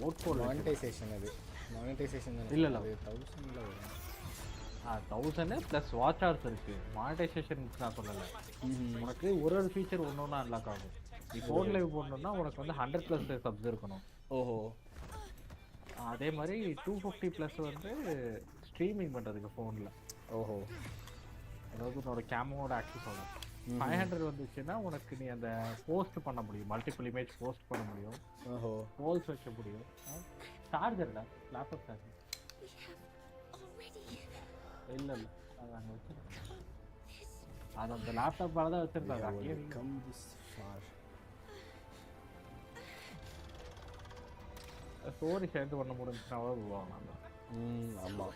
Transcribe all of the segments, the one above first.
Vote four monetisation அது monetisation தானே? இல்லை இல்லை, அது 1000ல வரும். 1000 ப்ளஸ் வாட்ச் ஹவர்ஸ் இருக்குது. மானிட்டைசேஷன் நான் சொல்லலை. உனக்கு ஒரு ஃபீச்சர் ஒன்று ஒன்றா அன்லாக் ஆகும். நீ ஃபோன் லைவ் போடணுன்னா உனக்கு வந்து 100+ சப்ஸ் இருக்கணும். ஓஹோ. அதே மாதிரி 250+ வந்து ஸ்ட்ரீமிங் பண்ணுறதுக்கு ஃபோனில். ஓஹோ. அதாவது உன்னோட கேமோட ஆக்சஸ் ஆகும். 500 வந்துச்சுன்னா உனக்கு நீ அந்த போஸ்ட் பண்ண முடியும், மல்டிபிள் இமேஜ் போஸ்ட் பண்ண முடியும். ஓஹோ. போல்ஸ் வைக்க முடியும். சார்ஜர்ல லேப்டாப் சார்ஜர் இல்லை இல்லை, அது அங்கே வச்சுருக்கேன். அது அந்த லேப்டாப்பால தான் வச்சுருந்தாங்க. ஸ்டோரி சேர்ந்து பண்ண முடிஞ்சுன்னா உருவாங்க. ஆமாம்.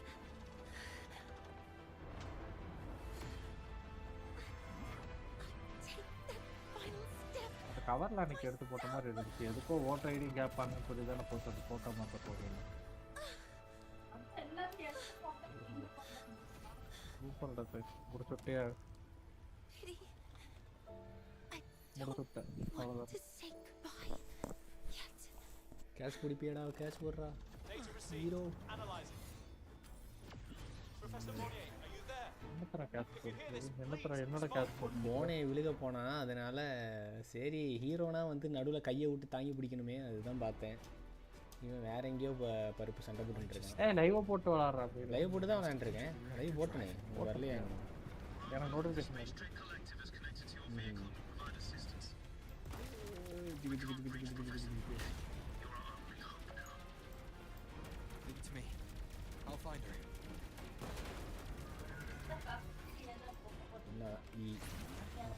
அந்த கவரில் அன்றைக்கி எடுத்து போட்ட மாதிரி இருந்துச்சு. எதுக்கோ ஓட்டர் ஐடி கேட்பாங்கன்னு சொல்லி தானே போட்டு அந்த ஃபோட்டோ மாற்ற போடுறீங்க. சூப்பர்டா சார், முடிச்சுட்டே முடிச்சுட்டேன். அவ்வளோதான். கேஷ் குடிப்பியடா, கேஷ் போடுறா ஹீரோ. என்னோட கேஷ் மோனே விழுக போனா, அதனால சரி ஹீரோனா வந்து நடுவில் கையை விட்டு தாங்கி பிடிக்கணுமே, அதுதான் பார்த்தேன். இவன் வேற எங்கேயோ பருப்பு சண்டை போட்டுருக்கேன். லைவ் போட்டு விளாட்றா. லைவ் போட்டு தான் விளாண்டுருக்கேன். லைவ் போட்டனே வரலையா? எனக்கு notification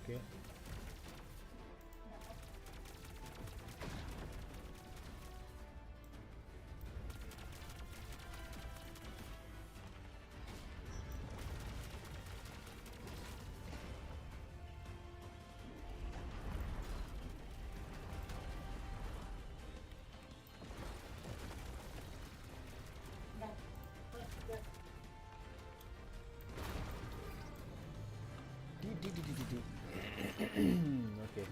okay. Okay.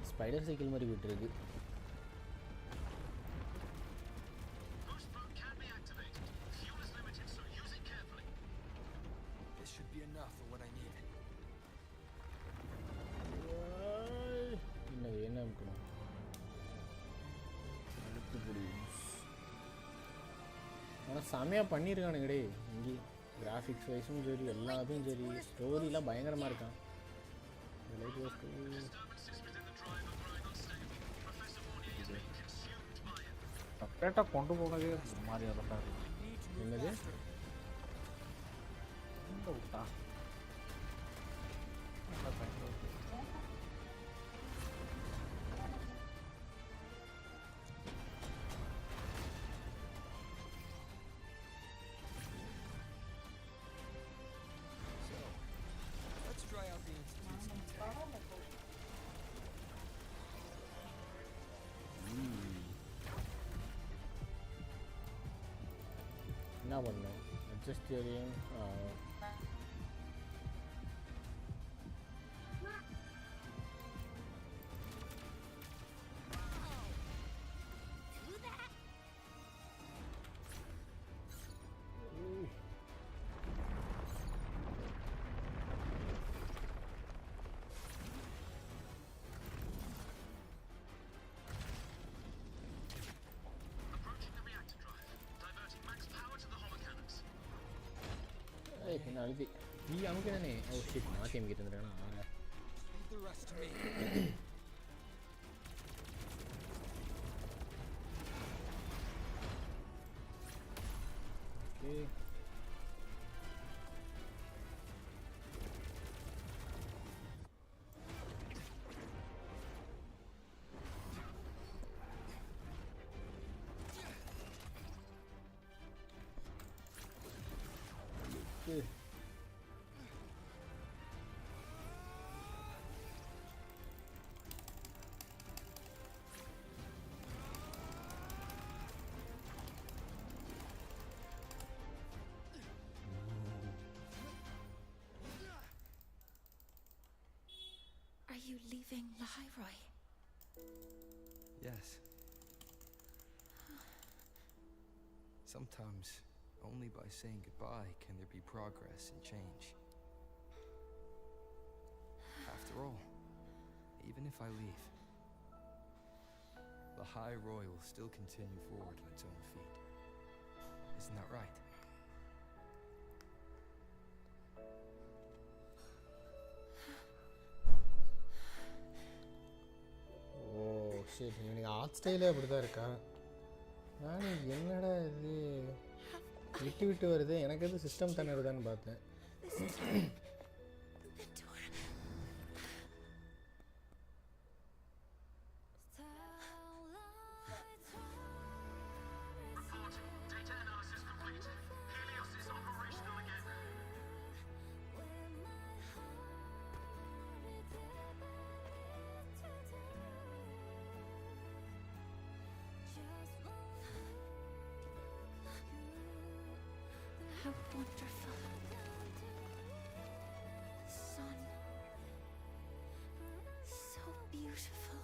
Spider cycle மாதிரி விட்டுருக்கு. என்ன இருக்கணும் அடுத்து. ஆனால் செமையாக பண்ணியிருக்கானுங்கடே. இங்கே கிராஃபிக்ஸ் வைஸும் சரி, எல்லாத்தையும் சரி, ஸ்டோரிலாம் பயங்கரமாக இருக்கான். செப்பரேட்டாக கொண்டு போனதே ஒரு மாதிரி அதெல்லாம் என்னது விட்டா என்ன பண்ணணும்? அட்ஜஸ்ட் ஏரியும் என்ன அழுதி நீ அமுக்கணே. ஓ ஷிட், மாற்றி அமுக்கிட்டு இருந்துருக்கானா? Okay. Are you leaving Lahairoi? Yes. Sometimes, only by saying goodbye can there be progress and change. After all, even if I leave, the High Roy will still continue forward on its own feet. Isn't that right? Oh shit, இவனுக்கு art ஸ்டைலே அப்படி தான் இருக்கா? நான் என்னடா இது விட்டு விட்டு வருது, எனக்கு எது சிஸ்டம் தானே வருதான்னு பார்த்தேன். How wonderful. Sun. So beautiful.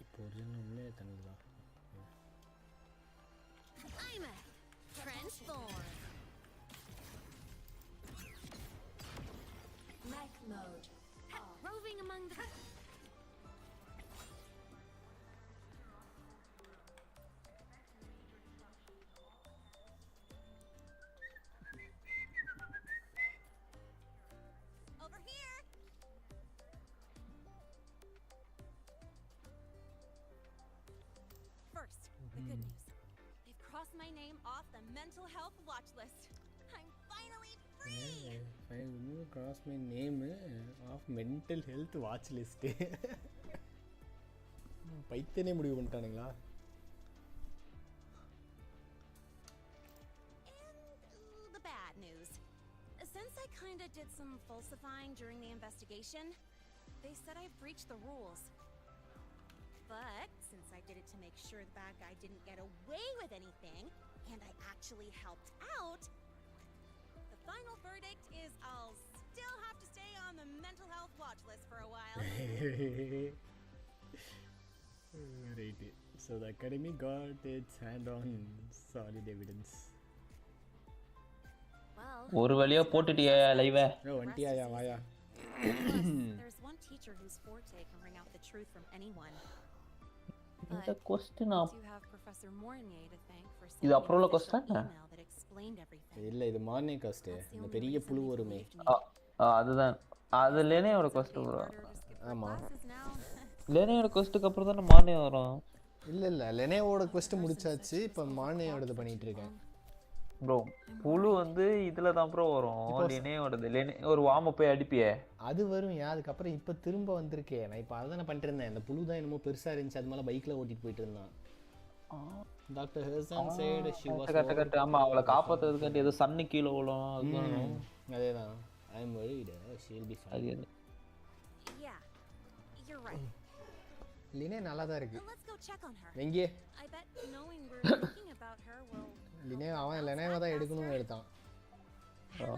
இப்போ ஒரிஜினல் உண்மையே தமிழ் தான். Aemeath, transform. Mech mode. Roving among the... Over here. First, the good news. They've crossed my name off the mental health watch list. I'm finally free. Cross my name off mental health watch list. பைத்தியனே முடிவு பண்ணிட்டானுங்களா? And the bad news. Since I kinda did some falsifying during the investigation, they said I've breached the rules. But since I did it to make sure the bad guy didn't get away with anything, and I actually helped out, the final verdict is I'll still have to stay on the mental health watch list for a while. Right. So the academy got its hand on solid evidence. Well, ஒரு வழியா போட்டுட்டியா லைவ? வண்டியாயா வாயா. There's one teacher whose forte can bring out the truth from anyone. இந்த question You have Professor Mornier to thank for இது sending அப்புறம் உள்ள an official question email that explained everything. இல்ல இது morning cost. இந்த பெரிய புழு வருமே. அதுதான் அது லேனையோட क्वेश्चन ப்ரோ. ஆமா. லேனையோட क्वेश्चनக்கு அப்புறம் தான் மார்னே வரும். இல்ல லெனேவோட quest முடிச்சாச்சு. இப்போ மார்னியோடது பண்ணிட்டு இருக்கேன். ப்ரோ புழு வந்து இதுல தான் ப்ரோ வரும். லேனையோடது லேனே ஒரு வார்ம் போய் அடிப்பியே. அது வரும். அதுக்கு அப்புறம் இப்போ திரும்ப வந்திருக்கே. நான் இப்போ அத நான் பண்ணிட்டு இருந்தேன். அந்த புழு தான் என்னமோ பெருசா இருந்துச்சு. அது மேல பைக்ல ஓட்டிட்டு போயிட்டு இருந்தான். Doctor Harson said she was correct. ஆமா அவளை காப்பாத்துறதுக்கு ஏதோ சன்னு கீழ விழும். அதுதான் அதேதான். I am worried she will be fine. Yeah. You're right. லினே நல்லா தான் இருக்கு. Let's go check on her. எங்கே? I bet knowing we're thinking about her will... லினே அவன் லெனேவ தான் எடுக்கணும்னு எடுத்தான். Hello.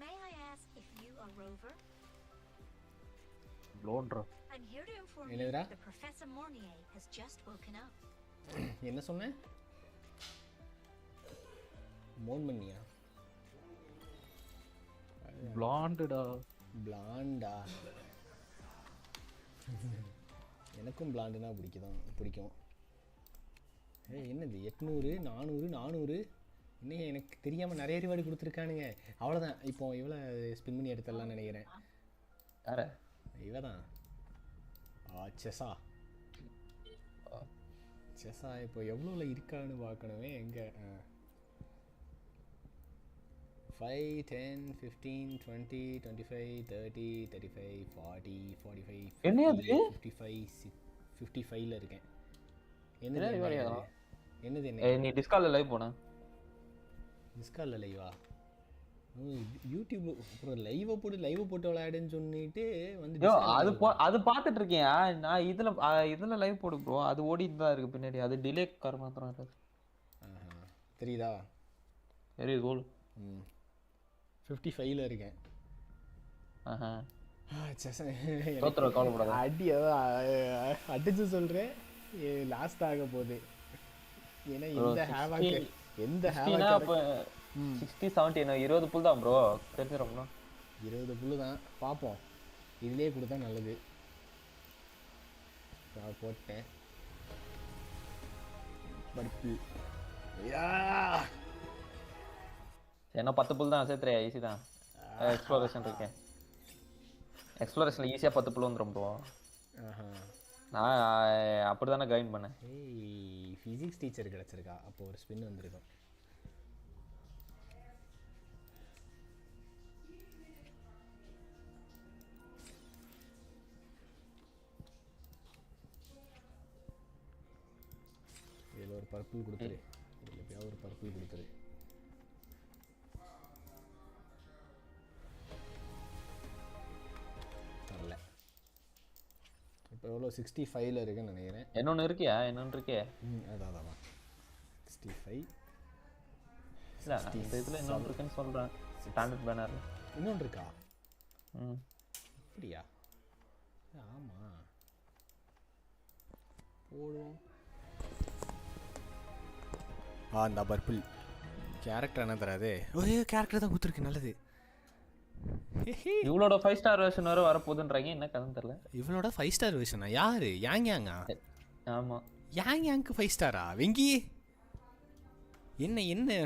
May I ask if you are Rover? லோன்ரா. I'm here to inform you என்னடா? that Professor Mornier has just woken up. என்ன சொன்ன? மோன் பண்ணியா? பிளாண்டடா. பிளாண்டா. எனக்கும் பிளாண்டுனா பிடிக்கும். என்னது 800 400 400 இன்னும் எனக்கு தெரியாமல் நிறைய ரிவார்டு கொடுத்துருக்கானுங்க. அவ்வளோதான். இப்போ இவ்வளோ ஸ்பின் பண்ணி எடுத்துடலாம்னு நினைக்கிறேன். யார? இவ தான். செஸா இப்போ எவ்வளோல இருக்கான்னு பார்க்கணுமே. எங்கே 5, 10, 15, 20, 25, 30, 35, 40, 45, 50, என்னது 55, 55ல இருக்கேன். என்ன என்னது வேலையா? என்ன என்னது என்ன நீ டிஸ்கால்ல லைவ் போன டிஸ்காலில் லைவா? யூடியூப் அப்புறம் லைவை போட்டு விளையாடுன்னு சொல்லிட்டு வந்து யோ Discord அது live. அது பார்த்துட்டு இருக்கேன். நான் இதுல லைவ் போடு ப்ரோ. அது ஓடிட்டு தான் இருக்கு பின்னாடி. அது டிலே கார மாத்திரம் இருக்கு. ஆஹா. தெரியுதா? வெரி கோல். 55ல இருக்கேன். ஆஹா. எனக்கு கவலைப்படாத. அடிச்சு சொல்றேன் லாஸ்ட் ஆக போகுது. ஏன்னா எந்த ஹேவாக்கு அப்ப 60 70 என்ன 20 புல் தான் ப்ரோ. தெரிஞ்சிரும்னா 20 புல்லு தான். பார்ப்போம். இதுலயே கொடுத்தா நல்லது. நான் போட்டேன் படுப்பு. என்ன 10 புல் தான் சேர்த்துறியா? ஈஸி தான். எக்ஸ்ப்ளோரேஷன் இருக்கேன். எக்ஸ்ப்ளோரேஷன்ல ஈஸியா 10 புல் வந்துரும் ப்ரோ. நான் அப்படிதானே கைன் பண்ணேன். ஃபிசிக்ஸ் டீச்சர் கிடைச்சிருக்கா. அப்போ ஒரு ஸ்பின் வந்திருக்கும். இதில் ஒரு பர்பிள் கொடுத்துரு. இதில் எப்படியாவது ஒரு பர்பிள் கொடுத்துரு. வரல. இப்போ எவ்வளோ 65ல இருக்குன்னு நினைக்கிறேன். என்னொன்று இருக்கியா? என்னொன்று இருக்கே. அதான் 65. இல்லை இந்த இதில் இன்னொன்று இருக்குன்னு சொல்கிறேன். ஸ்டாண்டர்ட் பேனர் இன்னொன்று இருக்கா? ம் அப்படியா? ஆமாம் போடுவோம். இந்த பர்பிள் கேரக்டர் என்ன தராது? ஒரே கேரக்டர் தான் கொடுத்துருக்கு. நல்லது. இவளோட 5 ஸ்டார் வெர்ஷன் வர வரப்போகுதுன்றாங்க. என்ன கதை தெரியல. இவனோட 5 ஸ்டார் வெர்ஷனா? யாரு? யாங்கா? ஆமாம் யாங்க்கு 5 ஸ்டாரா? வெங்கி என்ன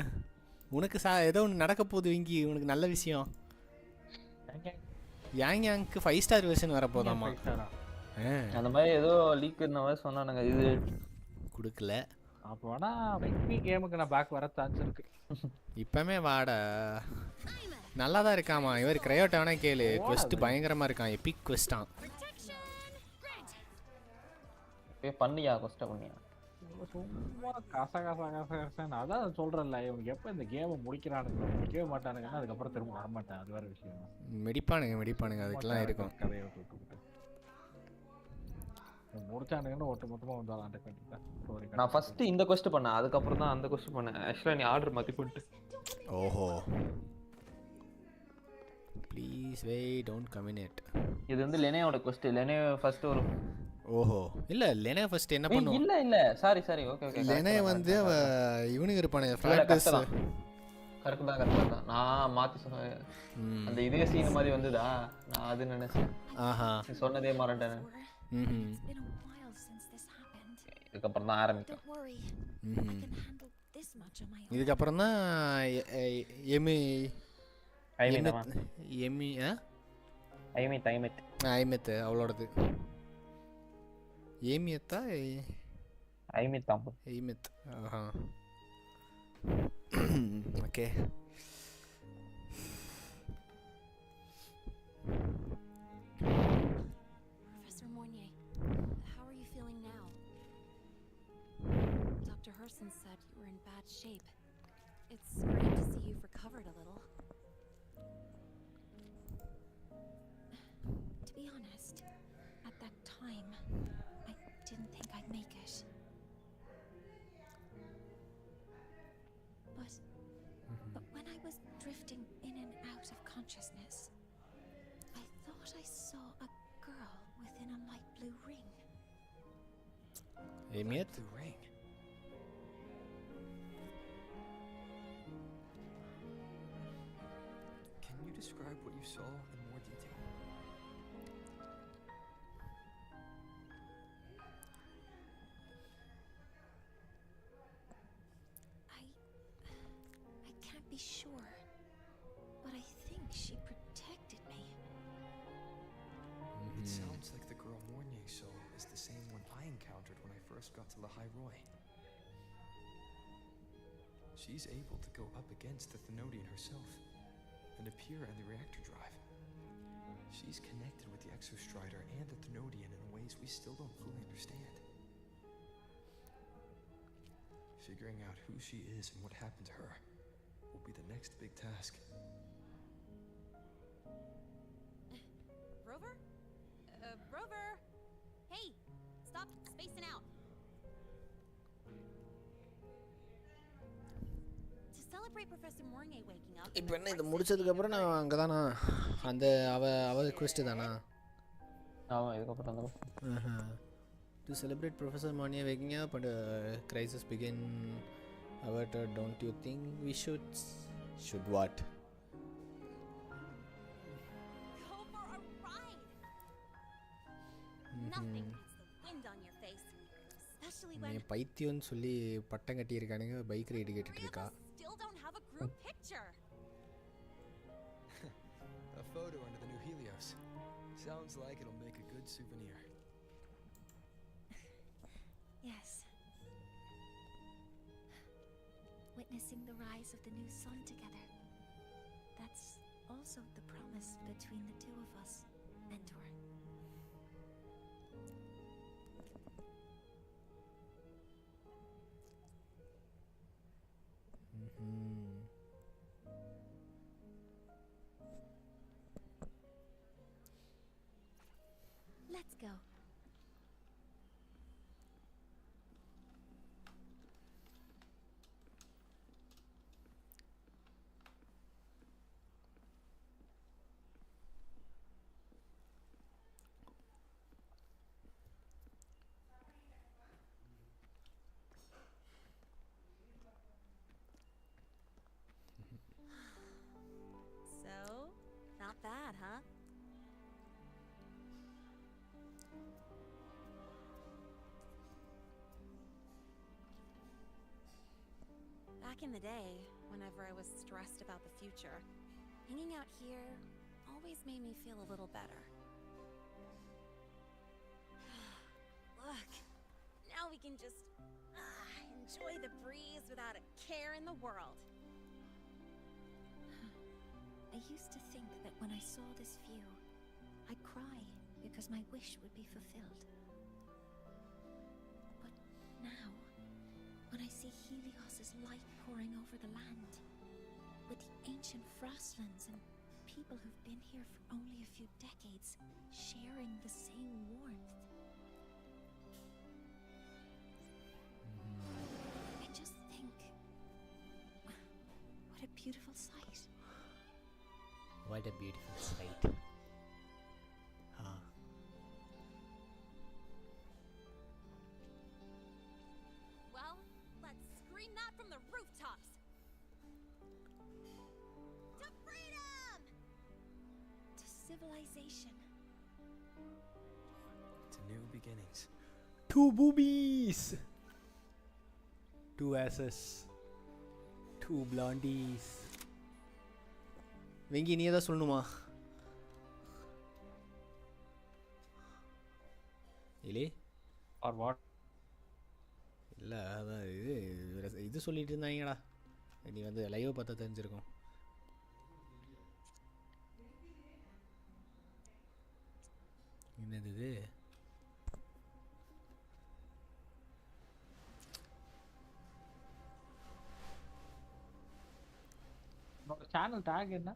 உனக்கு ஏதோ ஒன்று நடக்க போகுது வெங்கி. உனக்கு நல்ல விஷயம். யாங்க்கு 5 ஸ்டார் வெர்ஷன் வரப்போதாமா? அந்த மாதிரி ஏதோ லீக் இருந்த மாதிரி சொன்னானுங்க. இது கொடுக்கல. அப்போ வேணா வெங்கி கேமுக்கு நான் பேக் வர சான்ஸ் இருக்கு. இப்பமே வாடா. நல்லா தான் இருக்காமா. இவர் கிரையோட்ட வேணா கேளு. குவெஸ்ட் பயங்கரமா இருக்கான். எபிக் குவெஸ்டான். பண்ணியா கொஸ்ட பண்ணியா? சும்மா காசா அதான் சொல்றேன்ல. இவனுக்கு எப்போ இந்த கேமை முடிக்கிறானுங்க முடிக்கவே மாட்டானுங்கன்னா அதுக்கப்புறம் திரும்ப வரமாட்டேன். அது வேற விஷயம். மெடிப்பானுங்க அதுக்கெல்லாம் இருக்கும். கதையை விட்டுக்கிட்டு முடிச்சானுங்கன்னு ஒட்டு மொத்தமாக வந்தாலும் நான் ஃபர்ஸ்ட் இந்த கொஸ்ட் பண்ணேன். அதுக்கப்புறம் தான் அந்த கொஸ்ட் பண்ணேன். ஆக்சுவலாக நீ ஆர்டர் மாற்றி போட்டு. ஓஹோ. Please wait don't communicate. இது வந்து லெனேவோட கொஸ்ட். லெனே ஃபர்ஸ்ட் ஒரு ஓஹோ இல்ல லெனே ஃபர்ஸ்ட் என்ன பண்ணும்? இல்ல சாரி ஓகே லெனே வந்து இவனுக்கு இருப்பானே ஃபிளாக்டஸ். கரெக்ட் தான். நான் மாத்தி சொன்னேன். அந்த இதே சீன் மாதிரி வந்துதா? நான் அது நினைச்சேன். நீ சொன்னதே மறந்துட்டேன். இதுக்கப்புறம் தான் ஆரம்பிக்கும். இதுக்கப்புறம் தான் Aemeath அவளோடது. Aemeath okay. Professor Mounier, how are you feeling now? Dr. Herson said you were in bad shape. It's great to see you've recovered a little. To be honest, at that time, I didn't think I'd make it. But when I was drifting in and out of consciousness, I thought I saw a girl within a light blue ring. Aemeath? The ring. Can you describe what you saw in more detail? I can't be sure, but I think she protected me. It sounds like the girl Mounier saw is the same one I encountered when I first got to Lahai Roy. She's able to go up against the Thenodian herself. and appear in the reactor drive. She's connected with the Exostrider and the Thenodian in ways we still don't fully understand. Figuring out who she is and what happened to her will be the next big task. Rover? Rover! Hey! Stop spacing out! To celebrate Professor Mornier waking up... இப்போ என்ன இது முடிச்சதுக்கப்புறம் நான் அங்கே தானா அந்த அவ quest தானா ஆமாம் இதுக்கப்புறம் தான் To celebrate Professor Mornier waking up and crisis begin averted, don't you think we should what? Go for a ride! Nothing beats the wind on your face. Especially when... நீ பைத்தியம்னு சொல்லி பட்டம் கட்டியிருக்கானுங்க பைக் ரைடு கேட்டுட்டு இருக்கா still don't have a group picture. A photo under the new Helios. Sounds like it'll make a good souvenir. Yes. Witnessing the rise of the new sun together. That's also the promise between the two of us, Mentor. Let's go. So, not bad, huh? Back in the day, whenever I was stressed about the future, hanging out here always made me feel a little better. Look, now we can just enjoy the breeze without a care in the world. I used to think that when I saw this view, I'd cry because my wish would be fulfilled. But now, when I see Helios's light pouring over the land, with the ancient frostlands and people who've been here for only a few decades sharing the same warmth, I just think, what a beautiful sight. What a beautiful sight. Well, let's scream that from the rooftops! To freedom! To civilization. To new beginnings. Two boobies! Two asses. Two blondies. Venky நீ ஏதாவது சொல்லணுமா இல்லே R what இல்லை அதான் இது சொல்லிட்டு இருந்தாங்கடா நீ வந்து லைவை பார்த்தா தெரிஞ்சிருக்கும் என்னது இது சேனல் டேக் என்ன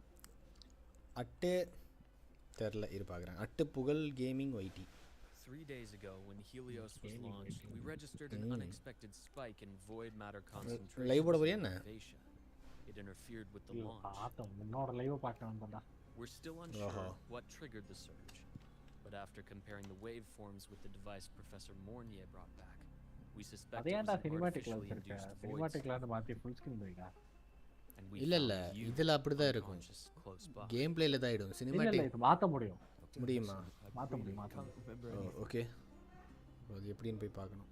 அட்டு தெரில இரு பார்க்குறேன் அட்டு புகழ் gaming YT 3 days ago, when Helios was launched, we registered an unexpected spike in void matter concentration. Innovation. It interfered with the launch. We're still unsure what triggered the surge, but after comparing the waveforms with the device Professor Mornier brought back, we suspect it was an artificially induced void. இல்ல இல்ல இதுல அப்படிதான் இருக்கும் game பிளேல தான் ஆயிடும் cinematic மாத்த முடியும் முடியுமா மாத்த முடியும் ஓகே அது எப்படின்னு போய் பார்க்கணும்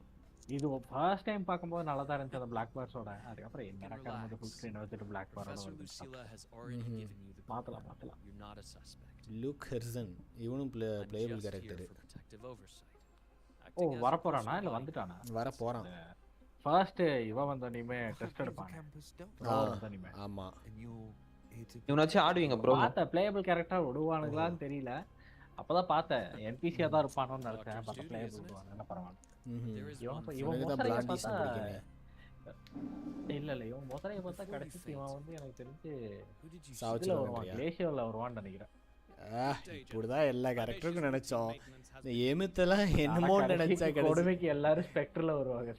இது ஃபர்ஸ்ட் டைம் பாக்கும்போது நல்லா தான் இருந்துச்சு அந்த Black Bar's-ஓட அதுக்கு அப்புறம் என்ன நடக்குது அந்த ஃபுல் ஸ்கிரீன் வச்சிட்டு Black Bar's மாத்தலாம் லுக் ஹெர்சன் இவனும் பிளேயபிள் கேரக்டர் ஓ வர போறானா இல்ல வந்துட்டானா வர போறான் ஃபர்ஸ்ட் இவ வந்தோனே டெஸ்ட் எடுப்பாங்க ஆமா இவனாச்சும் ஆடுவீங்க ப்ரோ. பார்த்தேன் பிளேயபிள் கேரக்டர் விடுவானுங்களான்னு தெரியல. அப்பதான் பார்த்தேன் NPC-யா தான் இருப்பானோன்னு நினைச்சேன். பார்த்தா பிளேயபிள் விடுவாங்க. என்ன பரவாயில்ல. இவன் மொசரையை பார்த்தா இல்ல இவன் மொசரையை பார்த்தா கடைசிக்கு இவன் வந்து எனக்கு தெரிஞ்சு இதுல வருவான், கிளேஷியர்ல வருவான்னு நினைக்கிறேன். இப்படிதான் எல்லா கேரக்டருக்கும் நினைச்சோம். இந்த ஏமித்தெல்லாம் என்னமோ நினைச்சா கொடுமைக்கு எல்லாரும் ஸ்பெக்ட்ரல வருவாங்க.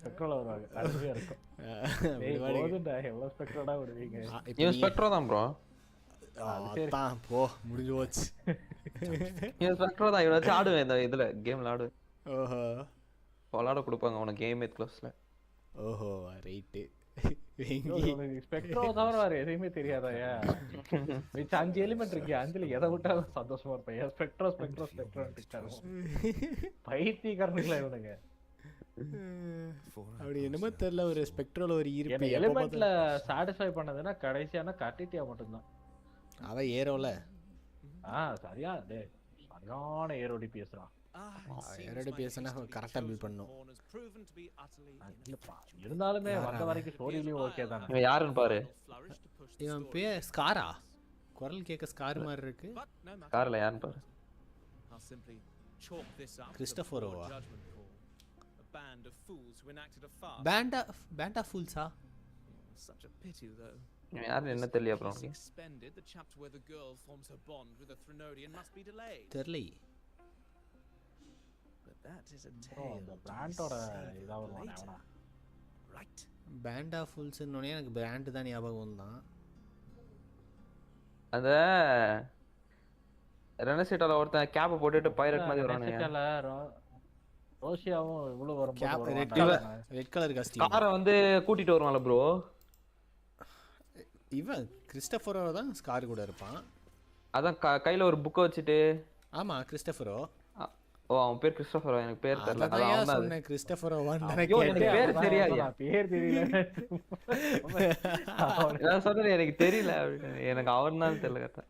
அருமையா இருக்கும். எவ்வளவு ஸ்பெக்ட்ரடா விடுவீங்க? இவன் ஸ்பெக்ட்ரோ தான் ப்ரோ. அதான் போ முடிஞ்சு போச்சு. இவன் ஸ்பெக்ட்ரோ தான். இவனாச்சும் ஆடுவேன் இந்த இதுல கேம்ல ஆடு. ஓஹோ விளாட கொடுப்பாங்க உனக்கு Aemeath க்ளோஸ்ல. ஓஹோ ரைட்டு. ஸ்பெக்ட்ரோ தவிர வேற எதுவுமே தெரியாதாயா? மிச்ச 5 எலிமெண்ட் இருக்கு. 5ல எதை விட்டாலும் சந்தோஷமா இருப்பேன். ஸ்பெக்ட்ரோ பைத்தியக்காரனுங்களா இவனுங்க. அப்படி என்னமோ தெரியல, ஒரு ஸ்பெக்ட்ரோல ஒரு ஈர்ப்பு. எலிமெண்ட்ல சாட்டிஸ்ஃபை பண்ணதுன்னா கடைசியான கட்டிட்டியா மட்டும்தான். அவ ஏரோல சரியா சரியான ஏரோ டிபிஎஸ் தான். ஏரோட பேசினா கரெக்டா பில்ட் பண்ணும். இருந்தாலுமே வந்த வரைக்கும் ஸ்டோரியிலயும் ஓகே தானே. இவன் யாருன்னு பாரு. இவன் பேர் ஸ்காரா? குரல் கேட்க ஸ்கார் மாதிரி இருக்கு. ஸ்கார்ல யாருன்னு பாரு. கிறிஸ்டோபரோவா? பேண்ட் ஆஃப் ஃபூல்ஸா? இவன் யாருன்னு என்ன தெரியல ப்ரோ. தெரியல. பேண்ட் ஆஃப் ஃபூல்ஸ்னோனே எனக்கு பிராண்ட் தான் ஞாபகம் தான். அந்த ரெனசிட்டால ஒருத்தன் கேப் போட்டுட்டு பைரட் மாதிரி வரானே. ரோஷியாவும் இவ்வளவு வரும். Red colour costume. ஸ்காரை வந்து கூட்டிட்டு வருவான்ல ப்ரோ. இவன் கிறிஸ்டோபரோ தான் ஸ்கார் கூட இருப்பான். அதான் கையில ஒரு புக் வச்சிட்டு. ஆமா கிறிஸ்டோபரோ. ஓ அவன் பேர் கிறிஸ்டோபரோ. எனக்கு பேர் தெரியல. அதான் சொன்னேன் கிறிஸ்டோபரோவான்னு எனக்கு பேர் தெரியாது. பேர் தெரியல. நான் சொன்னேன் எனக்கு தெரியல. எனக்கு அவன் தான் தெரியல கரெக்ட்டா.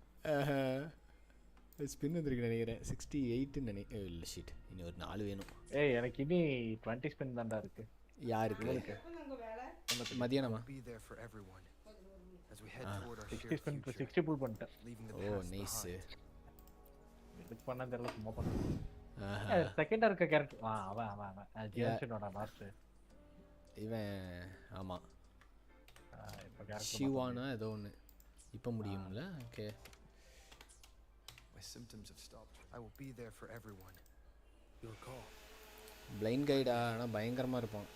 ஸ்பின் வந்திருக்கு நினைக்கிறேன். 68 நினைக்கிறேன். இல்ல ஷிட். இன்னும் ஒரு 4 வேணும். எனக்கு இனி 20 ஸ்பின் தான்டா இருக்கு. யாருக்கு? மதியானமா? 60 ஸ்பின் 60 புல் பண்ணிட்டேன். ஓ நைஸ். இதுக்கு பண்ண தெரியல, சும்மா பண்ணேன். செகண்டா இருக்க கேரக்டர் அவன் ஜியான்ஷனோட மாஸ்டர் இவன். ஆமா இப்ப கேரக்டர் ஷிவானா ஏதோ ஒன்னு இப்ப முடியும்ல. Okay. My symptoms have stopped. I will be there for everyone. Your call. Blind கைடா. ஆனா பயங்கரமா இருப்பான்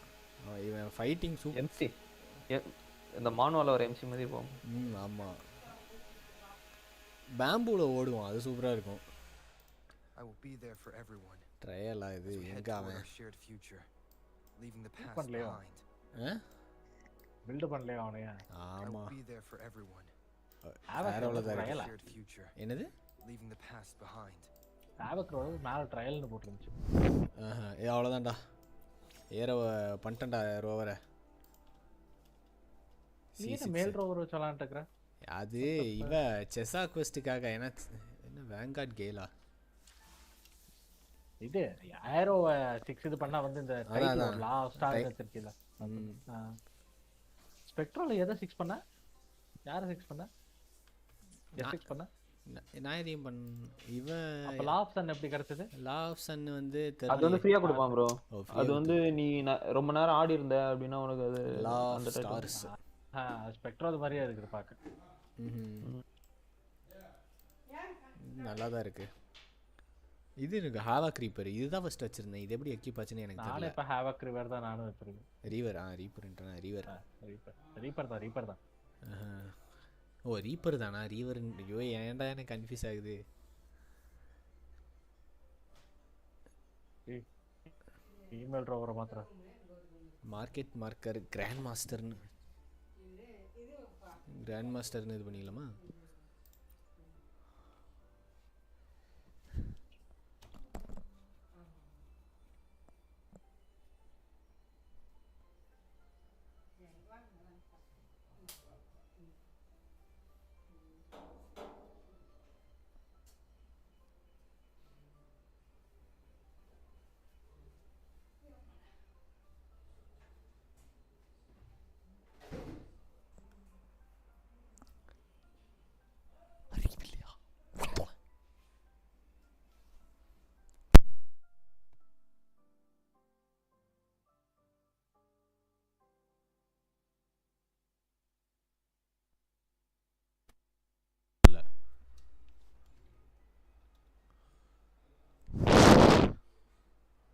இவன். Fighting super. MC இந்த மானுவல ஒரு MC மாதிரி போகும். ஆமா பேம்பூல ஓடுவான். அது சூப்பரா இருக்கும். I will be there for everyone. ட்ரையலா இது எங்க அவன் shared future, leaving the past behind. Build பண்ணலையா அவனையா? ஆமா. I will be there for everyone. ஆரோல தான் shared future. என்னது? leaving the past behind. சாவக்ரோட மேல ட்ரையல்னு போட்டுருந்துச்சு. அவ்வளவுதான்டா. ஏரோ பண்ணிட்டேன்டா ரோவரை. நீ மேல் ரோவர் வச்சலாம்னு இருக்கற. அது இவ செஸா குவெஸ்டுக்காக. என்ன வேங்கார்ட் கேலா இது? ஏரோ 6 இது பண்ணா வந்து இந்த டைட்டில் லா ஸ்டார் வச்சிருக்கீல. ஸ்பெக்ட்ரல் எதை 6 பண்ணா? யாரை 6 பண்ணா? எஸ் 6 பண்ணா? நான் எதையும் இவன். அப்ப லா ஆஃப் சன் எப்படி கிடைச்சது? லா ஆஃப் சன் வந்து அது வந்து ஃப்ரீயா கொடுப்பான் ப்ரோ. அது வந்து நீ ரொம்ப நேரம் ஆடி இருந்த அப்படினா உனக்கு அது லா ஆஃப் ஸ்டார்ஸ். ஸ்பெக்ட்ரல் மாதிரியே இருக்குது பாக்க. நல்லா தான் இருக்கு. இது எனக்கு ஹாவாக் ரீப்பர். இதுதான் ஃபர்ஸ்ட் வச்சிருந்தேன். இது எப்படி எக்யூப் ஆச்சுன்னு எனக்கு தெரியல. நான் இப்ப ஹாவாக் ரிவர் தான் நானும் வச்சிருக்கேன். ரீப்பர்ன்றா ரீப்பர் தான். ஓ ரீப்பர் தானா? ரீவர். ஐயோ ஏன்டா எனக்கு கன்ஃபியூஸ் ஆகுது. இமெயில் ரோவரை மாத்திரம். மார்க்கெட் மார்க்கர் கிராண்ட் மாஸ்டர்னு இது பண்ணிக்கலாமா?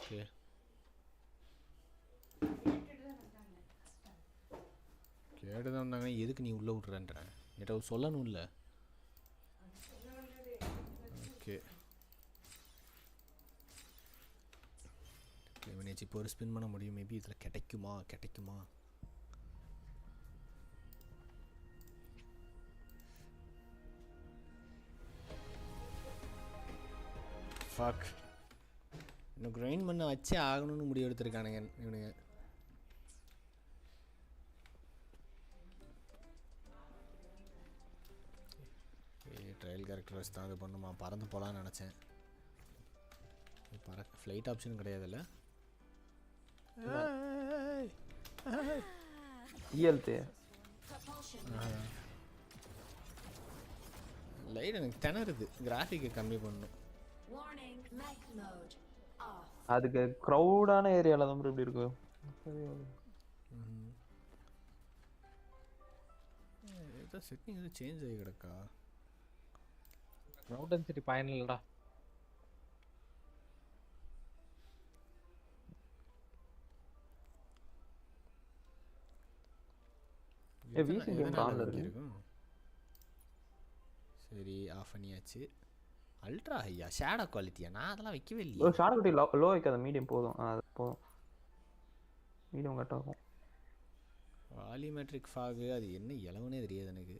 ஓகே கேட்டு தான் வந்தாங்கன்னா எதுக்கு நீ உள்ளே விட்றன்ற என்கிட்ட சொல்லணும்ல. ஓகே இவனேச்சு இப்போ ஒரு ஸ்பின் பண்ண முடியும். மேபி இதில் கிடைக்குமா. ஃபக் இன்னும் கிரைண்ட் பண்ண வச்சே ஆகணும்னு முடிவு எடுத்திருக்கானுங்க இவனுங்க. ட்ரையல் கேரக்டர் வச்சு தான் இது பண்ணுமா. பறந்து போகலான்னு நினச்சேன். ஃப்ளைட் ஆப்ஷன் கிடையாதுல்ல. லைட் எனக்கு திணறுது. கிராஃபிக்கை கம்மி பண்ணணும். அதுக்கு க்ரௌடான ஏரியாவில் தான் இப்படி இருக்கு. ஏதோ செட்டிங் எதுவும் சேஞ்ச் ஆகி கிடக்கா. க்ரௌட் டென்சிட்டி பயனில்லடா. சரி ஆஃப் பண்ணியாச்சு. அல்ட்ரா ஹையா ஷேடோ குவாலிட்டியா? நான் அதெல்லாம் வைக்கவே இல்லையே. ஷேடோ குவாலிட்டி லோ வைக்காத, மீடியம் போதும். அது போதும், மீடியம் கரெக்டாக இருக்கும். வால்யூமெட்ரிக் ஃபாகு அது என்ன இளவுனே தெரியாது எனக்கு.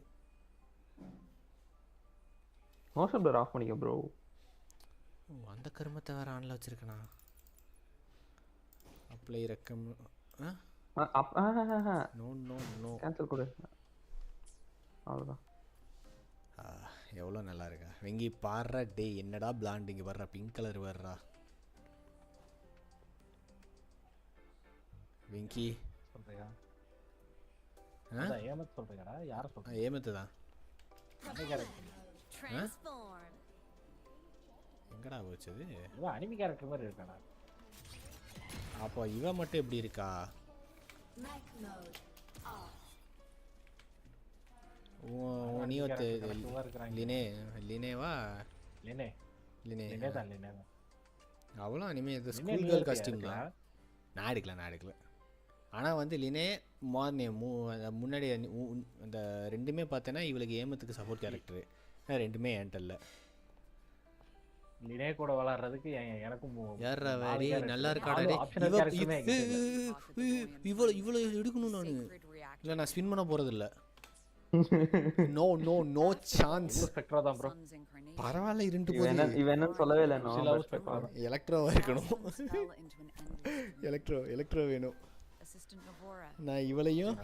மோஷன் பிளர் ஆஃப் பண்ணிக்க ப்ரோ. அந்த கருமத்தை வேறு ஆனில் வச்சுருக்கேண்ணா. அப்ளை ரெக்கம் நோ கேன்சல் கொடு. அவ்வளோதான். எவ்வளோ நல்லா இருக்கா வெங்கி பாடுறா. டே என்னடா பிளாண்ட் இங்கே வர்றா, பிங்க் கலர் வர்றா வெங்கி. சொல்றியா? ஏமத் சொல்றியாடா? யார சொல்ற? ஏமத் தான். எங்கடா போச்சது? இவன் அனிமி கேரக்டர் மாதிரி இருக்காடா. அப்போ இவ மட்டும் எப்படி இருக்கா? அவ்வளோ அனிமே ஸ்கூல் கேர்ள் காஸ்டியூம் தான். நான் எடுக்கல. ஆனால் வந்து லினே முன்னாடி அந்த ரெண்டுமே பார்த்தேன்னா இவளுக்கு ஏமத்துக்கு சப்போர்ட் கேரக்டரு. ரெண்டுமே என்கிட்ட இல்லை. லினே கூட விளையாடுறதுக்கு எனக்கும் யாரா வேடி நல்லா இருக்காடா. இவ்வளோ எடுக்கணும் நான். இல்லை நான் ஸ்பின் பண்ண போகிறது இல்லை. No chance. பரவாயில்ல இருண்டு போகுது. இவன் சொல்லவே இல்லை. எலக்ட்ரோவா இருக்கணும். எலக்ட்ரோ வேணும். நான் இவளையும்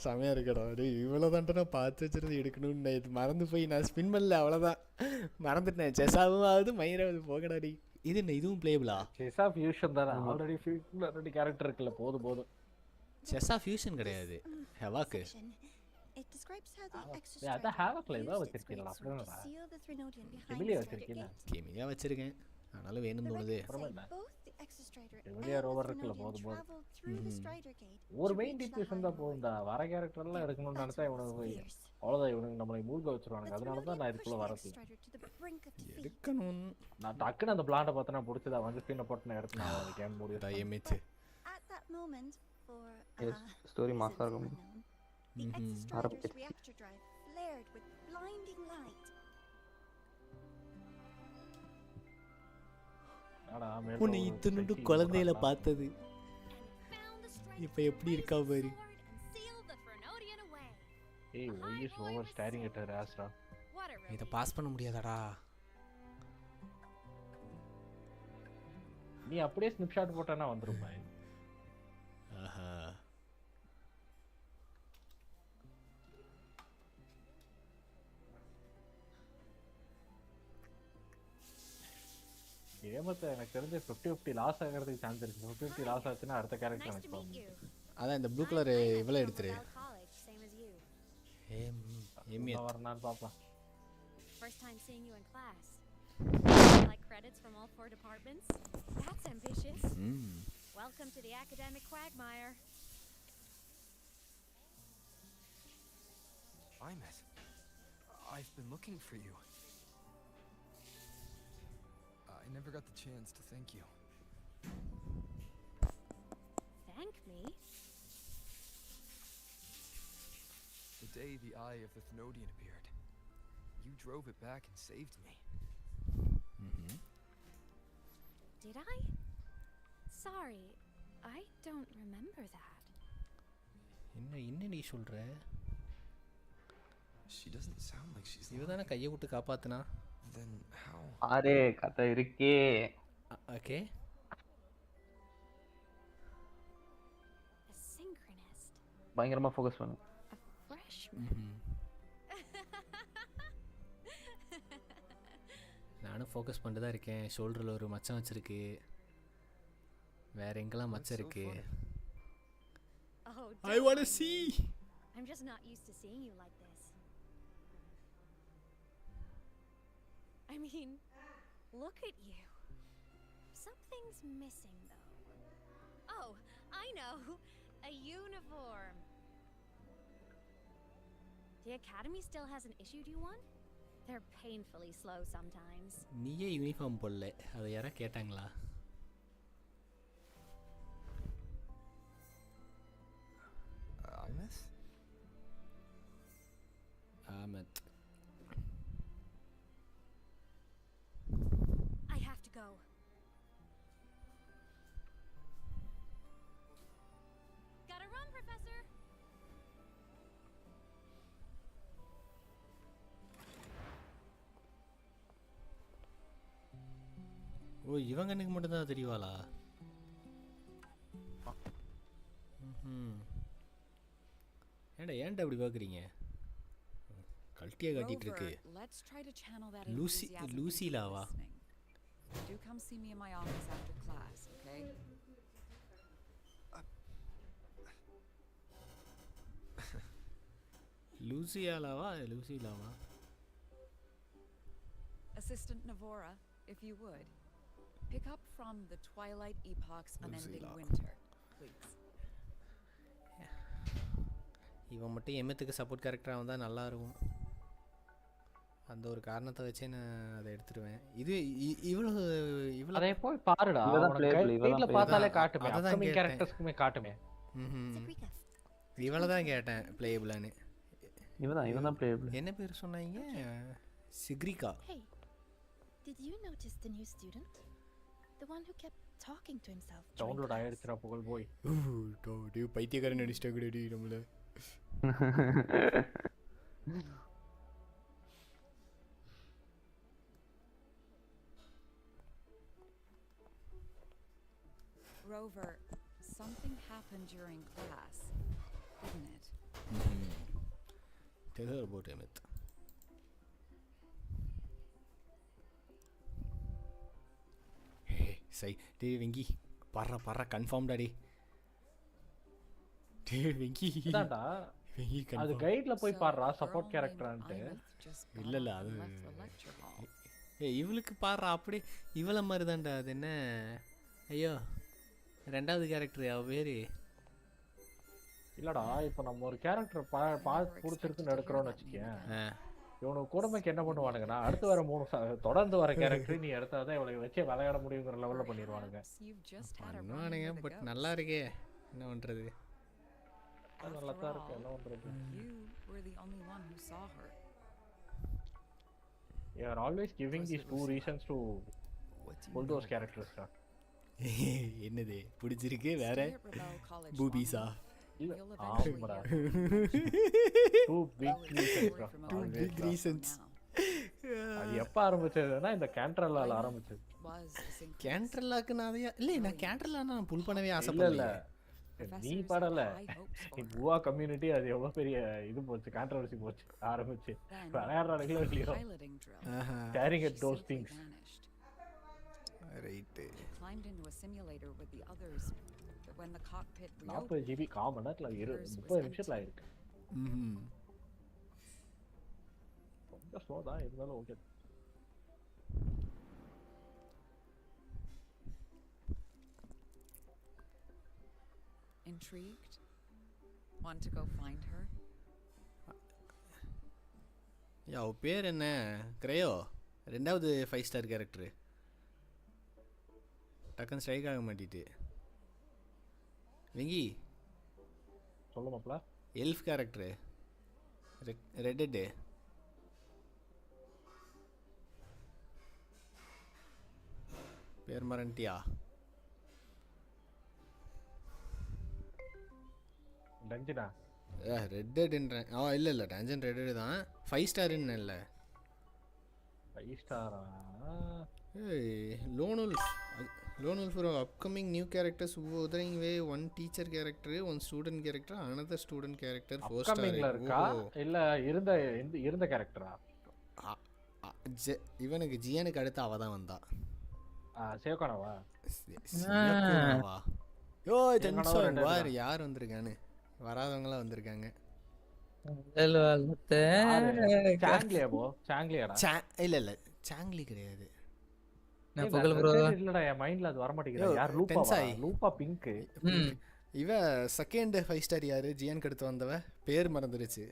செமையா இருக்கடா. இவ்வளோ தான்ட்டு நான் பார்த்து வச்சுருந்து எடுக்கணும்னு நான் இது மறந்து போய் நான் ஸ்பின் பண்ணல. அவ்வளோதான் மறந்துட்டேன். செஸ்ஸாவும் ஆகுது மயிராவது போகடாடி. இது என்ன இதுவும் பிளேபிளா? செஸ்ஸா ஃபியூஷன் தானே. ஆல்ரெடி கேரக்டர் இருக்குல்ல. போதும். செஸ்ஸா ஃபியூஷன் கிடையாது. ஹெவாக்கு கெமிலியா வச்சிருக்கேன். ஆனாலும் வேணும் தோணுது. ஒரு மெயின் டிபியூஷன் தான் போகும்டா. வர கேரக்டர் எல்லாம் எடுக்கணும்னு நினைச்சா இவனுக்கு அவ்வளோதான். இவனுக்கு நம்மளை மூழ்க வச்சிருவானுங்க. அதனால தான் நான் இதுக்குள்ள வரது எடுக்கணும். நான் டக்குன்னு அந்த பிளான்ட பார்த்தா நான் பிடிச்சதா வந்து ஸ்பின்ன போட்டு நான் எடுத்து நான் கேம் முடியும். அயமேத் ஸ்டோரி மாசா இருக்கும். உன்னை இத்தனோண்டு குழந்தையில பார்த்தது இப்ப எப்படி இருக்கா பாரு. இதை பாஸ் பண்ண முடியாதாடா? நீ அப்படியே ஸ்னாப்ஷாட் போட்டனா வந்துருமா? ஆஹா ஏமத்தை எனக்கு தெரிஞ்ச 50-50 லாஸ் ஆகிறதுக்கு சான்ஸ் இருக்கு. 50-50 லாஸ் ஆச்சுன்னா அடுத்த கேரக்டர் எனக்கு போகும். அதான் இந்த ப்ளூ கலர் இவ்வளோ எடுத்துரு. ஏமியத் வரனான்னு பாப்பலாம். First time seeing you in class. Like credits from all 4 departments? That's ambitious. Welcome to the academic quagmire. Aemeath, I've been looking for you. I never got the chance to thank you. thank me. The day the eye of the Thenodian appeared, you drove it back and saved me. Did I? Sorry, I don't remember that. என்ன நீ சொல்ற? She doesn't sound like she's இவ தான கையை விட்டு காப்பாத்துனா. Then how? Array கதை இருக்கே. Okay. A synchronist. பயங்கரமா ஃபோக்கஸ் பண்ணு. A freshman. நானும் ஃபோக்கஸ் பண்ணிட்டு தான் இருக்கேன். ஷோல்டரில் ஒரு மச்சம் வச்சிருக்கு. வேற எங்கெல்லாம் மச்சம் இருக்கு? Oh, I want to see. I'm just not used to seeing you like this. I mean, look at you. Something's missing though. Oh, I know. A uniform. The academy still hasn't issued you one? They're painfully slow sometimes. நீயே uniform போடல. அதை யாரா கேட்டாங்களா? Aemeath? Aemeath. I have to go. Gotta run, Professor. ஓ இவங்க எனக்கு மட்டும் தான் தெரியவாளா? ஏன்டா அப்படி பார்க்குறீங்க? கல்ட்டியாக காட்டிகிட்டு இருக்கு. லூசிலாவா? Do come see me in my office after class, okay? லூசிலாவா? Assistant Navora, if you would, pick up from the twilight epoch's unending winter, please. இவன் மட்டும் எமெத்துக்கு சப்போர்ட் கேரக்டராக வந்தால் நல்லாயிருக்கும். அந்த ஒரு காரணத்தை வச்சே நான் அதை எடுத்துருவேன். இது இவ்வளோ அதை போய் பாருடா. வீட்டில் பார்த்தாலே காட்டுமே. அப்கமிங் கேரக்டர்ஸ்க்குமே காட்டுமே. இவ்வளோ தான் கேட்டேன் பிளேயபிளான்னு. இவன் தான் பிளேயபிள். என்ன பேர் சொன்னாங்க? சிக்ரிகா. Hey, did you notice the new student? The one who kept talking to himself. Download ஆயிடுச்சுடா புகழ் போய். டேய் பைத்தியக்காரன் நடிச்சிட்டாங்கடி நம்மள. Rover, something happened during class, didn't it? Tell her about Aemeath. Hey, say, டே வெங்கி பர்ற கன்ஃபார்ம்டா டே. டே வெங்கி அதான்டா. அது கைட்ல போய் பாருடா சப்போர்ட் கேரக்டரான்ட்டு. இல்ல அது இவளுக்கு பாடுறா அப்படி இவள மாதிரி தான்டா. அது என்ன ஐயோ ரெண்டாவது கேரக்டர் அவ பேரு இல்லடா. இப்போ நம்ம ஒரு கேரக்டர் பார்த்து பிடிச்சிருக்குன்னு எடுக்கிறோன்னு வச்சுக்கேன். இவனுக்கு கூடமைக்கு என்ன பண்ணுவானுங்கன்னா அடுத்து வர 3 தொடர்ந்து வர கேரக்டர் நீ எடுத்தாதான் இவளை வச்சே விளையாட முடியுங்கிற லெவலில் பண்ணிடுவானுங்க. பட் நல்லா இருக்கே, என்ன பண்றது? நல்லா தான் இருக்கு, என்ன பண்றது? You are always giving these 2 reasons to pull those characters. என்னது பிடிச்சிருக்கு வேற பூபிஸா? ஆமாடா. 2 big reasons. அது எப்ப ஆரம்பிச்சதுன்னா இந்த கேண்ட்ரல்லால ஆரம்பிச்சது. கேண்ட்ரல்லாக்கு நான் நான் கேண்ட்ரல்லா நான் புல் பண்ணவே ஆசைப்படல. நீ படல, Wuwa கம்யூனிட்டி அது எவ்வளவு பெரிய இது போச்சு, கான்ட்ரோவர்சி போச்சு ஆரம்பிச்சு. விளையாடுறாங்களோ இல்லையோ, staring at those things. Right. Climbed into a simulator with the others, but when the cockpit 40 GB common நேரத்துல 30 நிமிஷத்துல ஆயிருக்கு. கொஞ்சம் ஸ்லோ தான் இருந்தாலும் okay. Intrigued? Want to go find her? அவ பேர் என்ன? கிரேயோ, ரெண்டாவது 5 ஸ்டார் கேரக்டர். டக்குன்னு ஸ்ட்ரைக் ஆக மாட்டிட்டு வெங்கி சொல்லுமாப்ல. எல்ஃப் கேரக்டரு ரெட்டட் பேர் மறந்துட்டியா? டஞ்சனா ரெட்டட்ன்றேன். இல்லை டஞ்சன் ரெட்டட் தான். 5 ஸ்டாருன்னு இல்லை. 5 ஸ்டாரா? Lone Wolf for upcoming new characters Wuthering Waves, one teacher character, one student character, another student character, 4 star. அப்கமிங்ல இருக்கா இல்ல இருந்த கேரக்டரா? இவனுக்கு ஜியனுக்கு அடுத்து அவ தான் வந்தா. சேவகானவா? சேவகானவா? யோ டென்ஷன் வார் யார் வந்திருக்கானே? வராதவங்களா வந்திருக்காங்க. சாங்லியா போ? சாங்லியாடா? இல்ல சாங்லி கிடையாது. நான் புகழ் ப்ரோ இல்லடா என் மைண்ட்ல அது வர மாட்டேங்குது. யார் லூப்பா? லூப்பா பிங்க். இவ செகண்ட் 5 ஸ்டார் யாரு? ஜியனுக்கு அடுத்து வந்தவ பேர் மறந்துருச்சு.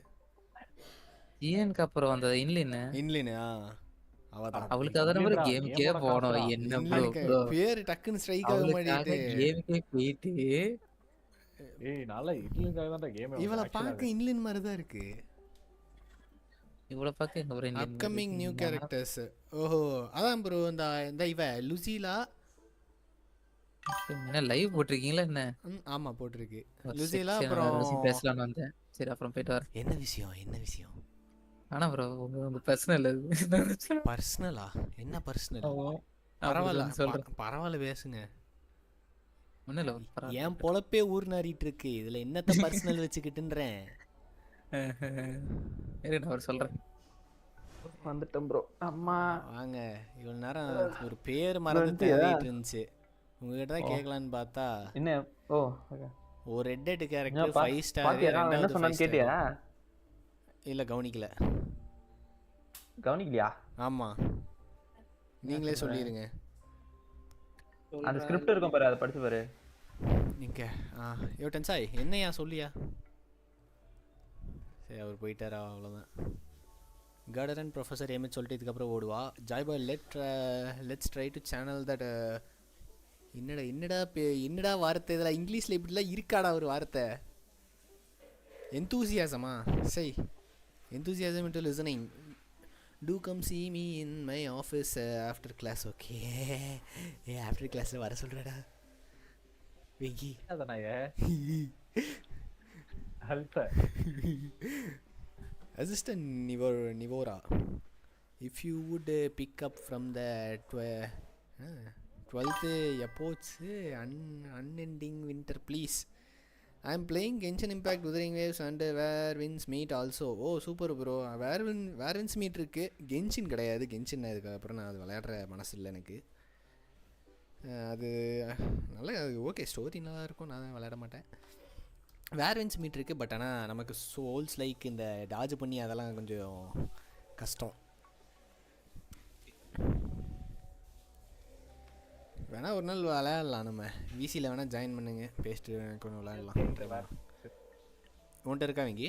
ஜியனுக்கு அப்புறம் வந்தது இன்லின். அவதான். அவளுக்கு அத ஒரு கேம்க்கே போனோம். என்ன ப்ரோ பேர் டக்குன்னு ஸ்ட்ரைக் ஆக மாட்டேங்குது. கேம்க்கே போயிட்டு நாளை இன்லின்காக தான் கேம். இவள பார்க்க இன்லின் மாதிரி தான் இருக்கு. இவள பார்க்க எங்க ப்ரோ அப்கமிங் நியூ கேரக்டர்ஸ். ஓஹோ அதான் ப்ரோ இந்த இவ லுசிலா. என்ன லைவ் போட்டுருக்கீங்களா என்ன? ஆமா போட்டுருக்கு. லுசிலா அப்புறம் பேசலாம்னு வந்தேன். சரி அப்புறம் போயிட்டு வரேன். என்ன விஷயம்? ஆனா ப்ரோ உங்க பர்சனல் பர்சனலா? என்ன பர்சனல்? பரவாயில்ல பேசுங்க. ஒண்ணுல என் பொழப்பே ஊர் நாறிட்டு இருக்கு. இதுல என்னத்த பர்சனல் வச்சுக்கிட்டுன்றேன். நான் சொல்றேன் வந்துட்டேன் ப்ரோ. அம்மா வாங்க. இவ்வளவு நேரம் ஒரு பேர் மறந்து தேடிட்டு இருந்துச்சு. உங்ககிட்ட தான் கேட்கலான்னு பார்த்தா என்ன ஒரு ரெட் கேரக்டர் 5 ஸ்டார். என்ன சொன்னான்னு கேட்டியா? இல்ல கவனிக்கலையா? ஆமா நீங்களே சொல்லிருங்க. அந்த ஸ்கிரிப்ட் இருக்கும் பாரு, அதை படிச்சு பாரு. நீங்க யோ டென்சாய் என்னையா சொல்லியா? சரி அவர் போயிட்டாரா? அவ்வளோதான். கார்டர் அண்ட் ப்ரொஃபஸர் Aemeath சொல்லிட்டு இதுக்கப்புறம் ஓடுவா. Joy Boy let's try to channel that. என்னடா வார்த்தை இதெல்லாம் இங்கிலீஷில் இப்படிலாம் இருக்காடா ஒரு வார்த்தை? எந்தூசியாசமா? சரி enthusiasm into listening. Do come see me in my office after class. Okay. After class வர சொல்றடா Venky. அதனாயே ஹல்ப assistant Nivora, if you would pick up from the 12th epoch unending winter please. I am playing Genshin Impact Wuthering Waves and Where Winds Meet also. Oh super bro. Where Winds Meet இருக்கு. Genshin கிடையாது. Genshin அதுக்கப்புறம் நான் அது விளையாடுற மனசு இல்லை எனக்கு. அது நல்லா ஓகே ஸ்டோரி நல்லா இருக்கும். நான் விளையாட மாட்டேன். Where Winds Meet இருக்கு. பட் ஆனால் நமக்கு சோல்ஸ் லைக் இந்த டாஜ் பண்ணி அதெல்லாம் கொஞ்சம் கஷ்டம். வேணா ஒரு நாள் விளையாடலாம். நம்ம விசியில் வேணால் ஜாயின் பண்ணுங்க. பேசிட்டு கொஞ்சம் விளையாடலாம். உன்ட்ட இருக்கா வெங்கி?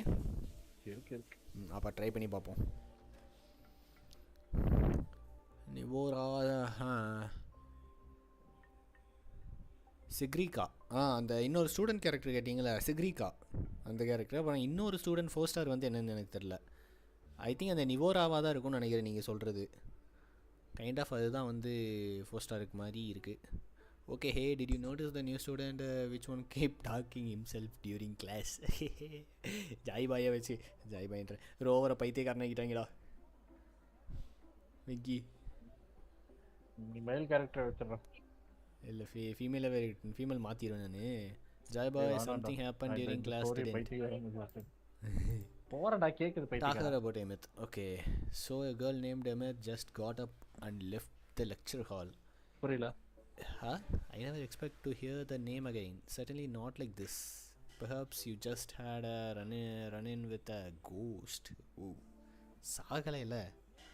இருக்கு. அப்போ ட்ரை பண்ணி பார்ப்போம். நிவோரா சிக்ரிகா. அந்த இன்னொரு ஸ்டூடெண்ட் கேரக்டர் கேட்டிங்களா? சிக்ரிகா அந்த கேரக்டர். அப்புறம் இன்னொரு ஸ்டூடெண்ட் 4 ஸ்டார் வந்து என்னென்னு எனக்கு தெரில. ஐ திங்க் அந்த நிவோராவாக தான் இருக்கும்னு நினைக்கிறேன் நீங்கள் சொல்கிறது. கைண்ட் ஆஃப் அதுதான் வந்து 4 ஸ்டாருக்கு மாதிரி இருக்குது. Okay hey did you notice the new student which one keep talking himself during class? ஜாய்பாயை வச்சு ஜாய்பாயின்ற ரோவரை பைத்தியக்காரனாக்கிட்டாங்கடா விக்கி. மேல் கேரக்டர் வச்சிடறேன். இல்லை ஃபீமேல் மாற்றிடுவேன் நான். ஜாய்பாய் சம்திங் ஹேப்பன் டியூரிங் கிளாஸ் போறடா கேக்குது பைத்தியம். Talk about Aemeath. Okay. So a girl named Aemeath just got up and left the lecture hall. புரியல. Huh? I never expect to hear the name again. Certainly not like this. Perhaps you just had a run-in with a ghost. Ooh. சாகலை இல்ல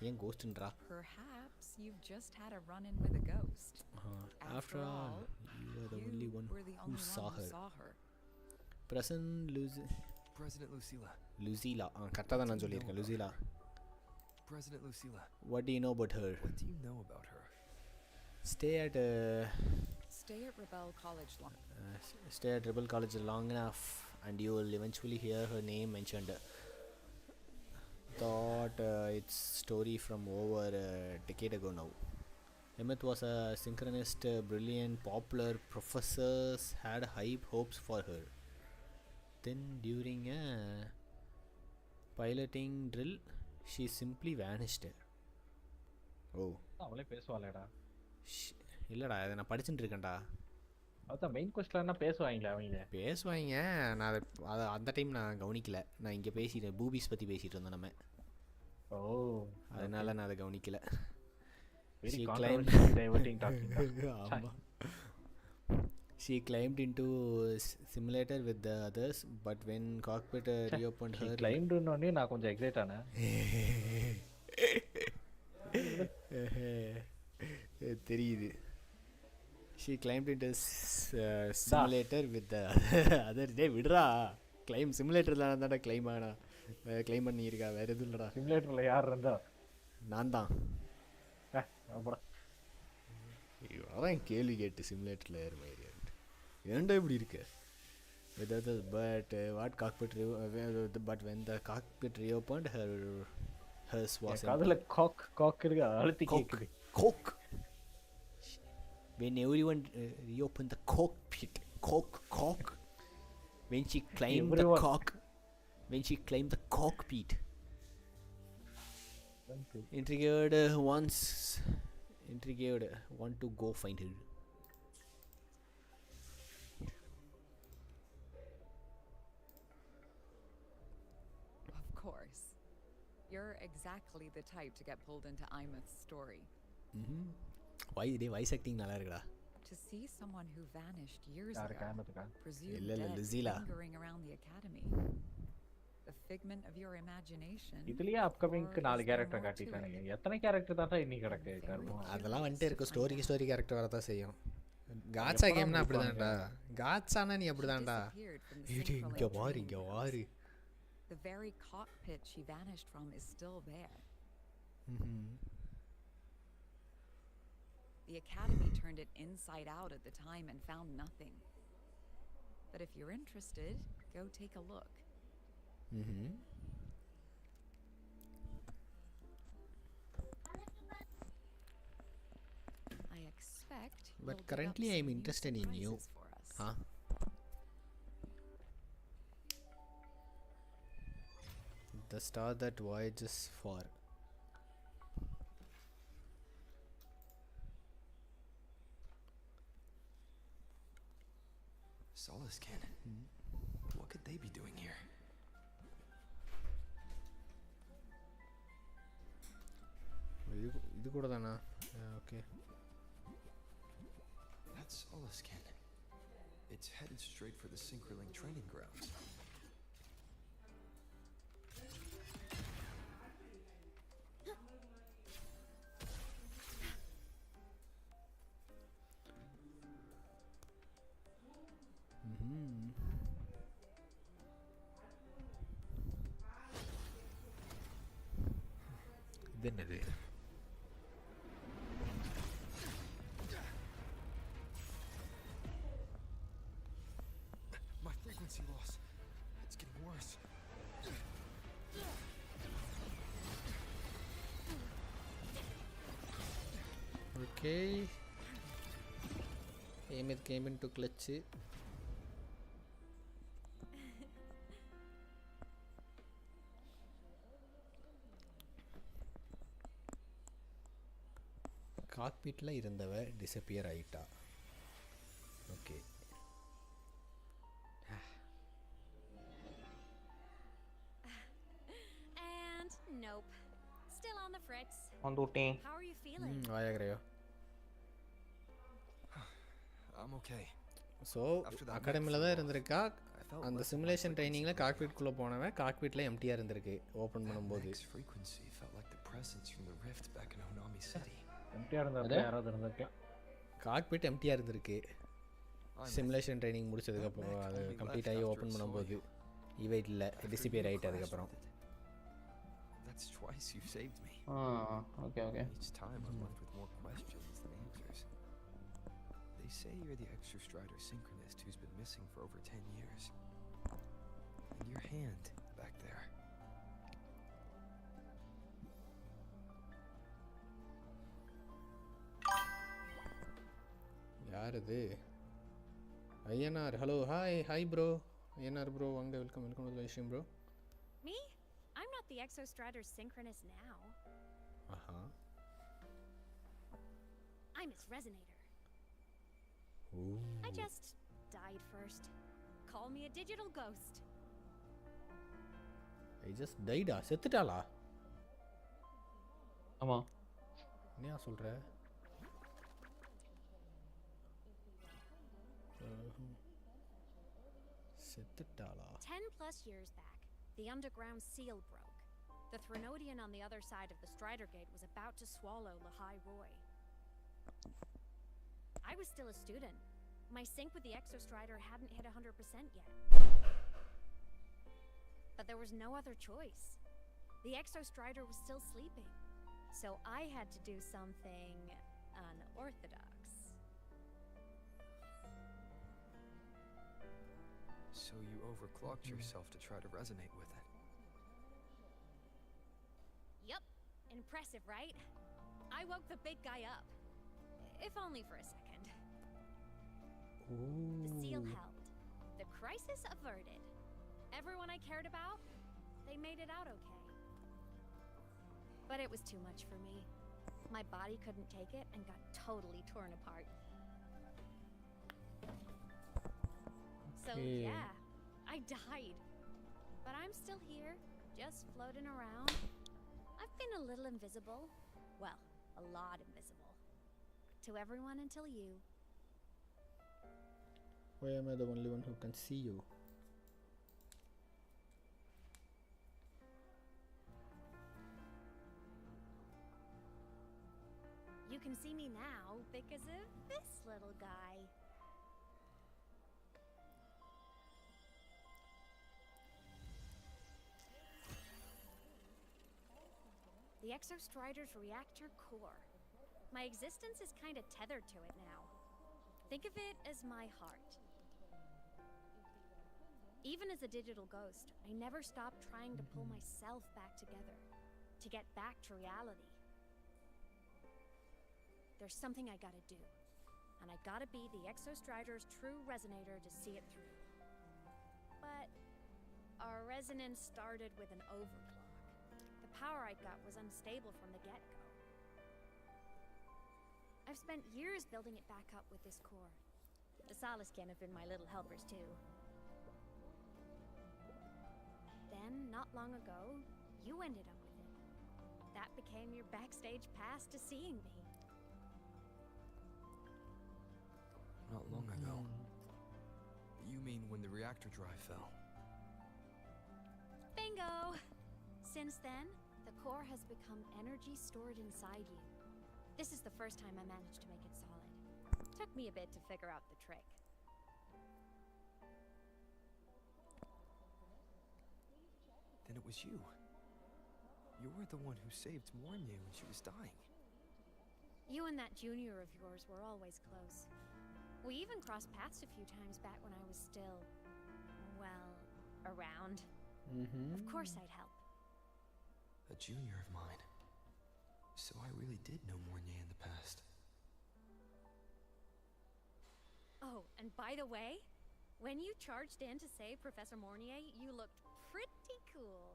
ஏன் கோஸ்ட்ன்றா? Perhaps you've just had a run-in with a ghost. After all, you were the only one who saw her. President Lucilla. கரெக்டாக தான் நான் சொல்லியிருக்கேன். Lucilla. President Lucilla. What do you know about her? What do you know about her? Stay at Stay at Rebel College long. Stay at Rebel College long enough and you will eventually hear her name mentioned. Thought it's story from over a decade ago now. Aemeath was a synchronist, brilliant, popular. Professors had high hopes for her. Then during a piloting drill, she simply vanished. Oh. அவளே பேசுவாளேடா. இல்லடா இதை நான் படிச்சுட்டு இருக்கேன்டா. அதான் main கொஸ்டின்லாம் பேசுவாங்களே அவங்க. பேசுவாங்க. நான் அதை அந்த டைம் நான் கவனிக்கல. நான் இங்கே பேசிட்டேன் பூபிஸ் பற்றி பேசிகிட்டு இருந்தோம் நம்ம. ஓ, அதனால நான் அதை கவனிக்கல. She climbed diverting talking. She climbed into simulator with the others, but when cockpit reopened her. She climbed னோனே நான் கொஞ்சம் எக்ஸைட் ஆனேன். தெரியுது. She climbed into simulator with the others. டேய் விடுறா. climb simulatorல தான்டா climb ஆனா. climb பண்ணி இருக்கா வேற எதுவும் இல்லடா. simulatorல யார் இருந்தா? நான் தான். அப்புறம் அதான் கேள்வி கேட்டு சிமுலேட்டரில் ஏற மாதிரி ஏன்டா இப்படி இருக்கு but what cockpit but when the cockpit reopened hers was அதுல காக் இருக்கு அழுத்தி கேக்குது கோக் when everyone reopened the cockpit cock when she climbed the cockpit intrigued want to go find her. Of course. You're exactly the type to get pulled into Aemeath's story. Voice acting நல்லா இருக்குடா. To see someone who vanished years ago, presumed dead, lingering around the academy. The figment of your imagination. இதுலயே அப்கமிங்க்கு 4 character காட்டிட்டானுங்க. எத்தனை character தான் இன்னி கிடக்கு கர்மம். அதெல்லாம் வந்துட்டே இருக்கு. ஸ்டோரி கேரக்டர் வரதா செய்யும். காட்சா கேம்னா அப்படிதான்டா. காட்சானா நீ அப்படிதான்டா. இங்க வாரு. The very cockpit she vanished from is still there. The academy turned it inside out at the time and found nothing. But if you're interested, go take a look. I expect. But currently I'm interested in you. Huh? The star that voyages far. Solaskin. What could they be doing here? இது கூட தானா? Okay. That's Solaskin. It's headed straight for the Synchroling training grounds. என்னது? My frequency loss. It's getting worse. Okay. Aemeath came into clutch. காக்பிட்டில் இருந்தவ disappear ஆயிட்டா. Okay. And nope. Still on the fritz. வந்துட்டேன். How are you feeling? வாயாகரையோ. I'm okay. So அகாடமியில் தான் இருந்திருக்கா. அந்த simulation ட்ரைனிங்கில் காக்பிட்குள்ளே போனவன் காக்பிட்டில் எம்டியாக இருந்திருக்கு ஓப்பன் பண்ணும்போது. Frequency felt like the presence from the rift back in Honami City. MTR இருந்தா யாராவது இருந்திருக்கலாம். காக்பிட் எம்டியாக இருந்திருக்கு. சிமுலேஷன் ட்ரைனிங் முடிச்சதுக்கப்புறம் அது கம்ப்ளீட் ஆகி ஓப்பன் பண்ணும்போது ஈவெயிட்டில் டிஸப்பியர் ஆகிட்டு அதுக்கப்புறம். That's twice you saved me. Okay. Each time I'm left with more questions than answers. They say you're the Exostrider synchronist who's been missing for over 10 years. And your hand back there. யார் இது? Ayyanar. Hello, hi bro. Ayyanar bro, வாங்க. Welcome to live stream bro. Me? I'm not the Exostrider synchronist now. I'm its resonator. Ooh. I just died first. Call me a digital ghost. I just died. செத்துட்டாளா? ஆமா. என்னையா சொல்ற? செத்துட்டாளா? 10 plus years back, the underground seal broke. The Threnodian on the other side of the Strider Gate was about to swallow Lahai Roy. I was still a student. My sync with the Exostrider hadn't hit 100% yet. But there was no other choice. The Exostrider was still sleeping. So I had to do something unorthodox. So you overclocked yourself to try to resonate with it. Yup. Impressive, right? I woke the big guy up. If only for a second. Ooh. The seal helped. The crisis averted. Everyone I cared about, they made it out okay. But it was too much for me. My body couldn't take it and got totally torn apart. So yeah, I died. But I'm still here, just floating around. I've been a little invisible. Well, a lot invisible. To everyone until you. Why am I the only one who can see you? You can see me now because of this little guy. The Exostrider's reactor core. My existence is kind of tethered to it now. Think of it as my heart. Even as a digital ghost, I never stopped trying to pull myself back together, to get back to reality. There's something I gotta do, and I gotta be the Exostrider's true resonator to see it through. But our resonance started with an overclock. The power I got was unstable from the get-go. I've spent years building it back up with this core. The Soliscan have been my little helpers too. Then, not long ago, you ended up with it. That became your backstage pass to seeing me. Not long ago. You mean when the reactor drive fell? Bingo! Since then, the core has become energy stored inside you. This is the first time I managed to make it solid. Took me a bit to figure out the trick. Then it was you. You were the one who saved Mornye when she was dying. You and that junior of yours were always close. We even crossed paths a few times back when I was still, well, around. Of course I'd help. A junior of mine. So I really did know Mornye in the past. Oh, and by the way, when you charged in to save Professor Mornye, you looked pretty cool.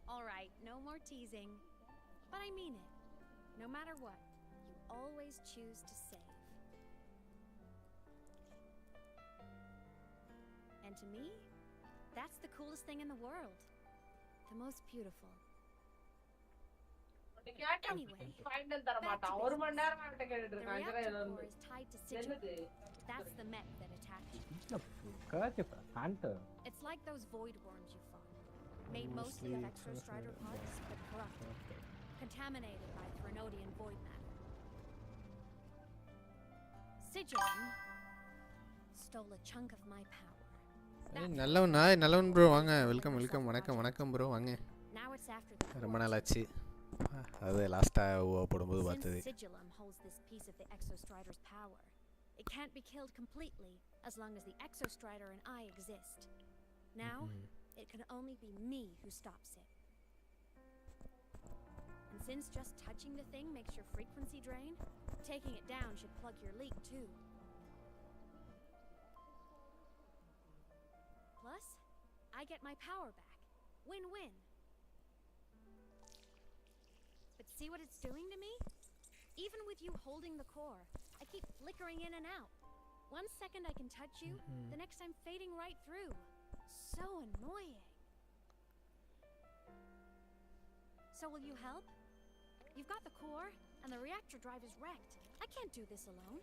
All right, no more teasing. But I mean it. No matter what, you always choose to save. And to me, that's the coolest thing in the world. The most beautiful. Anyway, back to business. The reactor core is tied to Sigil. That's the mech that attacked you. It's like those void worms you fought. Made mostly of Exostrider parts, but corrupted. Contaminated by Threnodian void matter. Sigil stole a chunk of my power. நல்லவன் bro வாங்க. Welcome வணக்கம் bro வாங்க. ரொம்ப நாள் ஆச்சு. அது லாஸ்ட்டாக போடும்போது பார்த்தது. Sigillum holds this piece of the Exostrider's power. It can't be killed completely as long as the Exostrider and I exist. Now, it can only be me who stops it. And since just touching the thing makes your frequency drain, taking it down should plug your leak too. Plus, I get my power back. Win-win. But see what it's doing to me? Even with you holding the core, I keep flickering in and out. 1 second I can touch you, the next I'm fading right through. So annoying. So will you help? You've got the core, and the reactor drive is wrecked. I can't do this alone.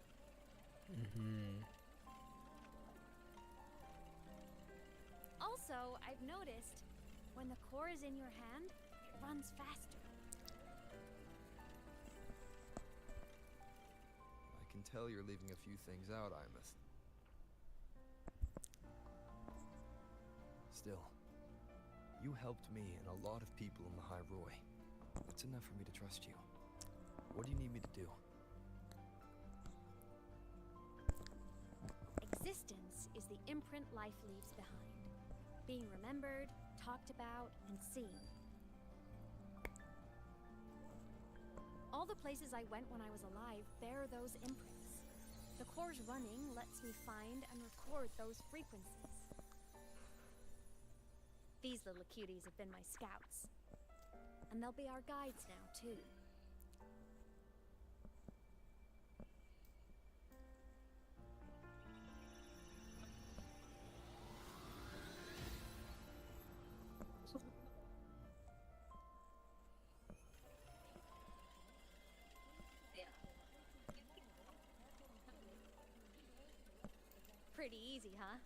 Also, I've noticed, when the core is in your hand, it runs faster. I can tell you're leaving a few things out, Aemeath. Still, you helped me and a lot of people in the High Roy. That's enough for me to trust you. What do you need me to do? Existence is the imprint life leaves behind. Being remembered, talked about, and seen. All the places I went when I was alive bear those imprints. The core's running lets me find and record those frequencies. These little cuties have been my scouts. And they'll be our guides now, too. Pretty easy, huh?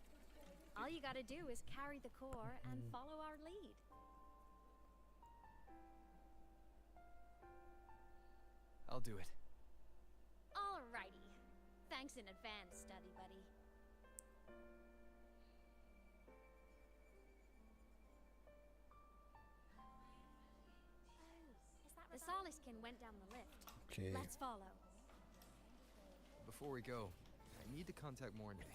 All you gotta do is carry the core and follow our lead. I'll do it. Alrighty. Thanks in advance, study buddy. The Soliskin went down the lift. Okay. Let's follow. Before we go, I need to contact Mornay.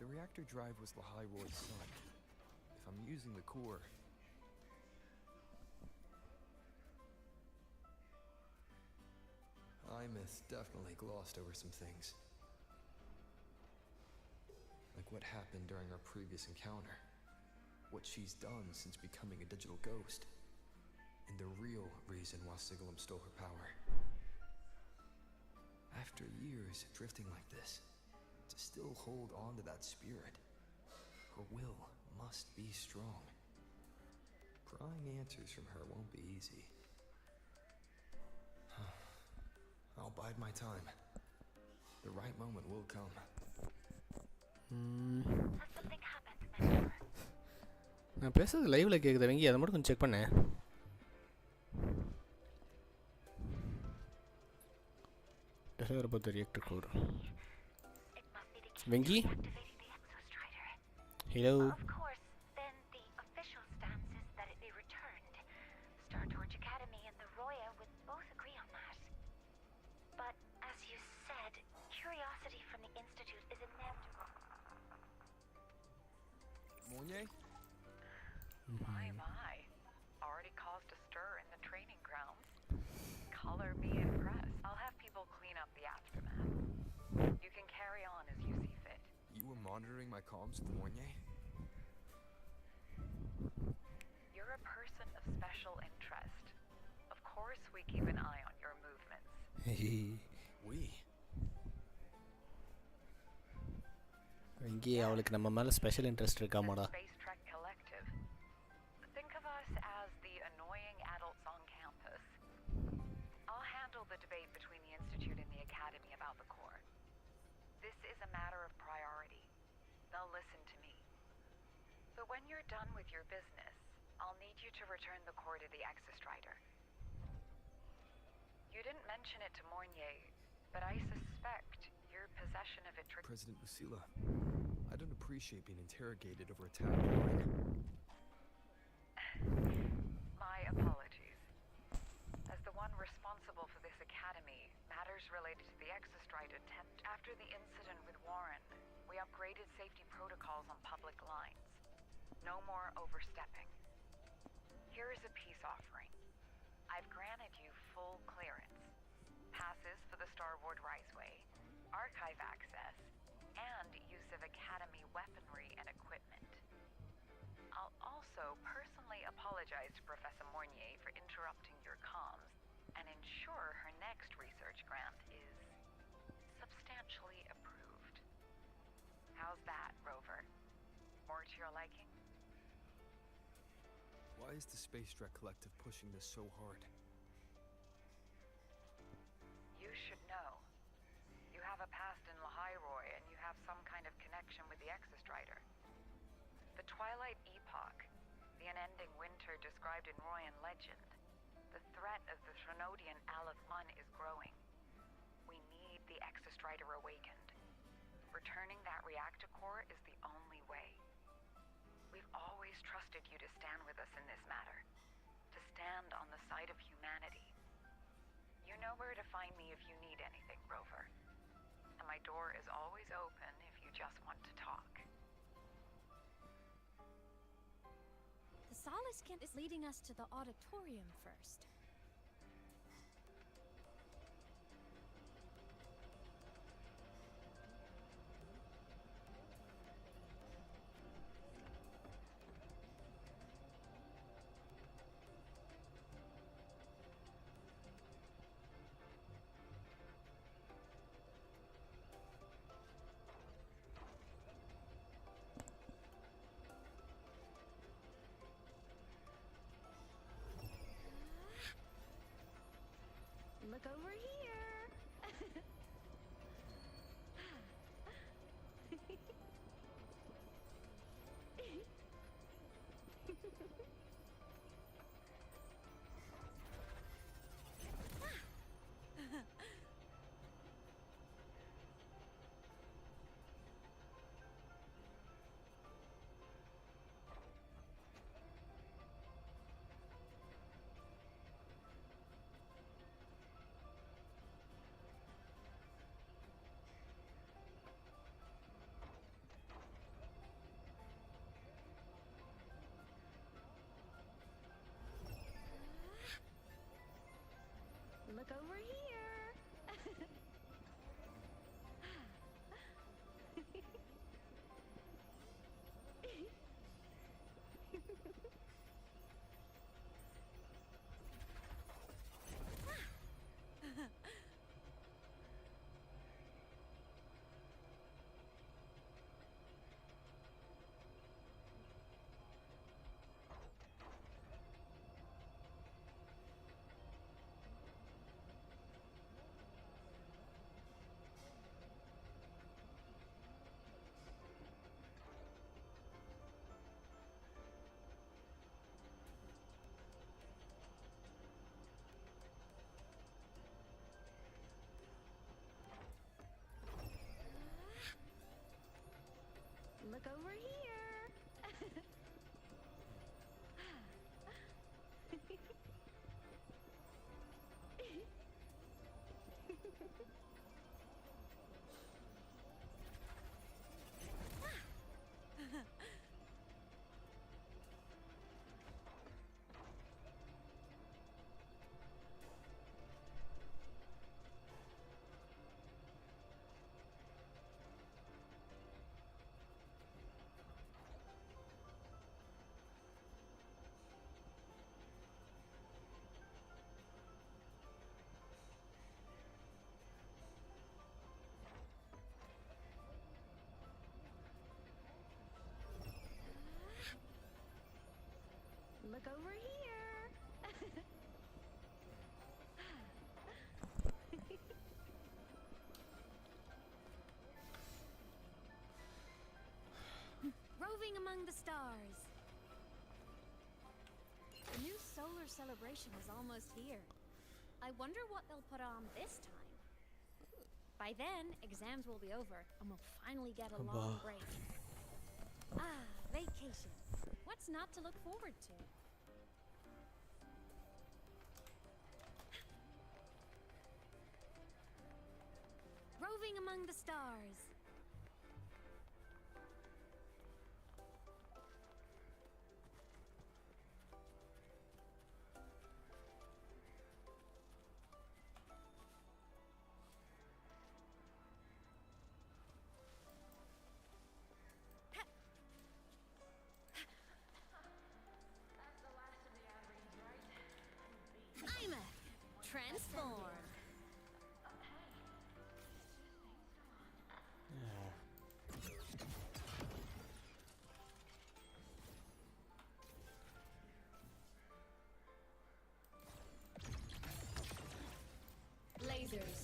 The reactor drive was the High Roy's son. If I'm using the core... Aemeath definitely glossed over some things. Like what happened during our previous encounter. What she's done since becoming a digital ghost. And the real reason why Sigillum stole her power. After years drifting like this, to still hold on to that spirit, her will must be strong. Prying answers from her won't be easy. I'll bide my time. The right moment will come. நான் பேசுறது லைவ்ல கேக்குதா வெங்கி? அதை மட்டும் கொஞ்சம் check பண்ணேன். About the reactor core. Vengi? Hello? Of course, then the official stance is that it be returned. Star Torch Academy and the Roya would both agree on that. But as you said, curiosity from the Institute is inevitable. Mornay? My. Already caused a stir in the training grounds. Color me impressed. I'll have people clean up the aftermath. You can carry on as you see fit. You were monitoring my comms with Mornay? You're a person of special interest. Of course we keep an eye on your movements. We? Venky அவளுக்கு நம்ம மேல special interest இருக்காமாடா? Space Trek Collective. Think of us as the annoying adults on campus. I'll handle the debate between the Institute and the Academy about the core. This is a matter of priority. They'll listen to me. But when you're done with your business, I'll need you to return the core to the Exostrider. You didn't mention it to Mornier, but I suspect your possession of it President Lucila, I don't appreciate being interrogated over a tagline. My apologies. As the one responsible for this academy, matters related to the Exostride attempt after the incident with Warren, we upgraded safety protocols on public lines. No more overstepping. Here is a peace offering. I've granted you full clearance, passes for the Starboard Riseway, archive access, and use of Academy weaponry and equipment. I'll also personally apologize to Professor Mornier for interrupting your comms and ensure her next research grant is substantially approved. How's that, Rover? More to your liking? Why is the Space Trek Collective pushing this so hard? You should know. You have a past in Lahiroy, and you have some kind of connection with the Exostrider. The Twilight Epoch, the unending winter described in Royan legend, the threat of the Trinodian Aleph Mun is growing. We need the Exostrider awakened. Returning that reactor core is the only way. We've always trusted you to stand with us in this matter, to stand on the side of humanity. You know where to find me if you need anything, Rover. And my door is always open if you just want to talk. The Solace Camp is leading us to the auditorium first. Look over here. Look over here. Look over here. Look over here. Roving among the stars. The new solar celebration is almost here. I wonder what they'll put on this time. By then, exams will be over, and we'll finally get a long break. Ah, vacation. What's not to look forward to? Roving among the stars. Aemeath, transform. Lasers.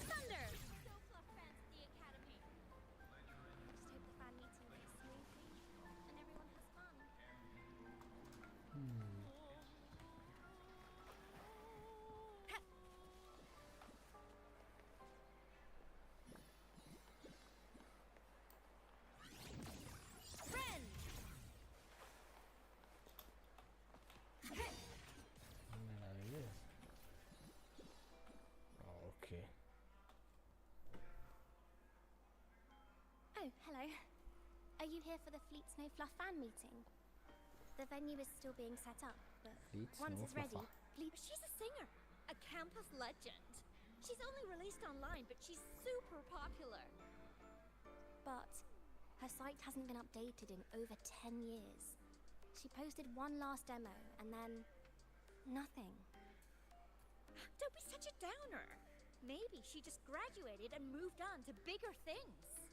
Thunder. So fluff fans at the academy. Just hope the fan meeting goes smoothly and everyone has fun. Friend. Okay. Oh, hello. Are you here for the Fleet Snow Fluff fan meeting? The venue is still being set up, but Fleet once Snow it's ready, Fluffer. She's a singer, a campus legend. She's only released online, but she's super popular. But her site hasn't been updated in over 10 years. She posted one last demo, and then nothing. Don't be such a downer. Maybe she just graduated and moved on to bigger things.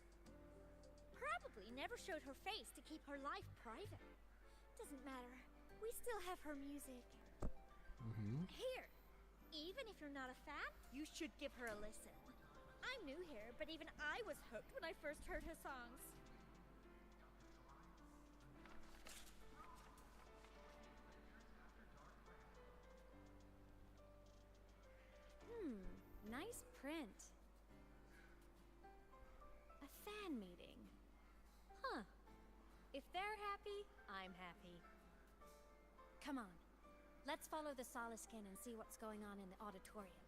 Probably never showed her face to keep her life private. Doesn't matter. We still have her music. Here, even if you're not a fan, you should give her a listen. I'm new here, but even I was hooked when I first heard her songs. Nice print. A fan meeting. Huh. If they're happy, I'm happy. Come on. Let's follow the Soliskin and see what's going on in the auditorium.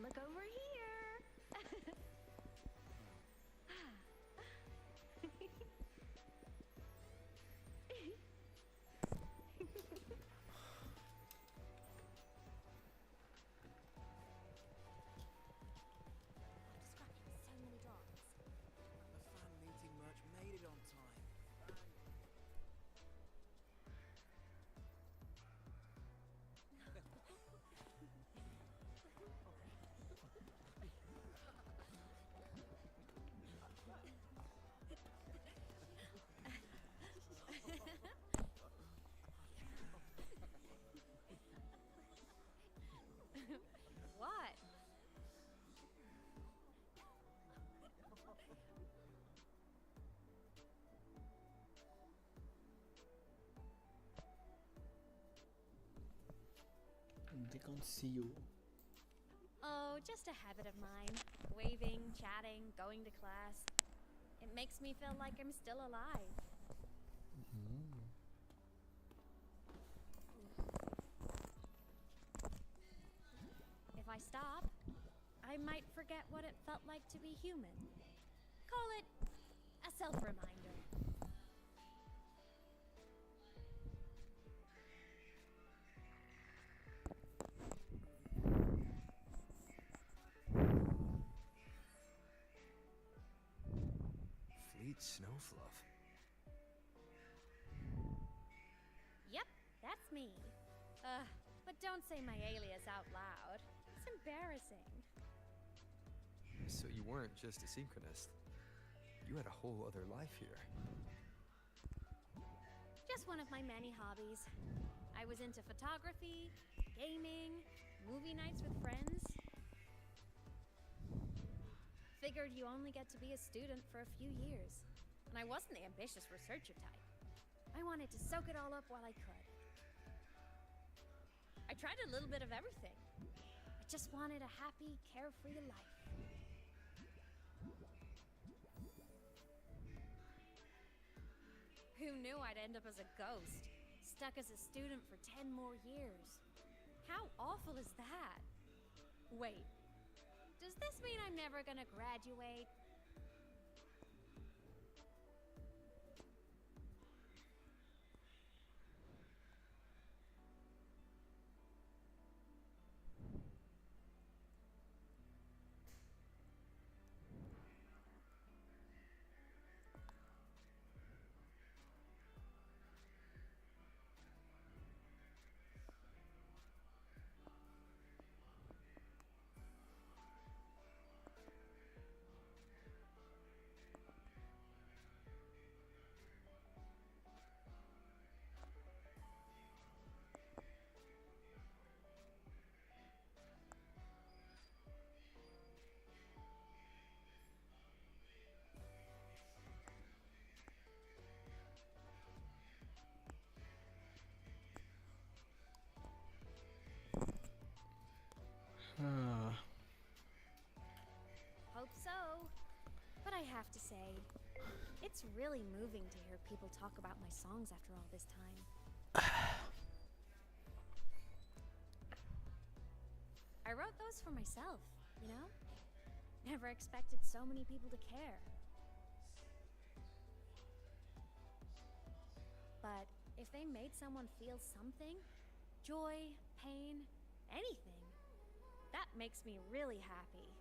Look over here. So many drops. The fan meeting merch made it on time. What? They can't see you. Oh, just a habit of mine. Waving, chatting, going to class. It makes me feel like I'm still alive. I might forget what it felt like to be human. Call it a self-reminder. Fleet Snowfluff. Yep, that's me. But don't say my alias out loud. It's embarrassing. So you weren't just a synchronist. You had a whole other life here. Just one of my many hobbies. I was into photography, gaming, movie nights with friends. Figured you only get to be a student for a few years. And I wasn't the ambitious researcher type. I wanted to soak it all up while I could. I tried a little bit of everything. I just wanted a happy, carefree life. Who knew I'd end up as a ghost, stuck as a student for 10 more years? How awful is that? Wait, does this mean I'm never gonna graduate? Hope so. But I have to say, it's really moving to hear people talk about my songs after all this time. I wrote those for myself, you know? Never expected so many people to care. But if they made someone feel something, joy, pain, anything, that makes me really happy.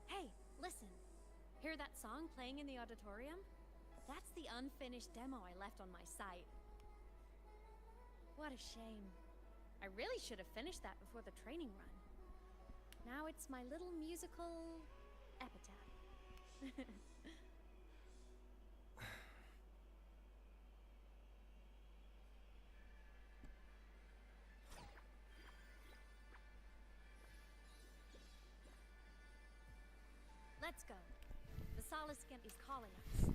Hey, listen. Hear that song playing in the auditorium? That's the unfinished demo I left on my site. What a shame. I really should have finished that before the training run. Now it's my little musical epitaph. Let's go. The Soliscan is calling us.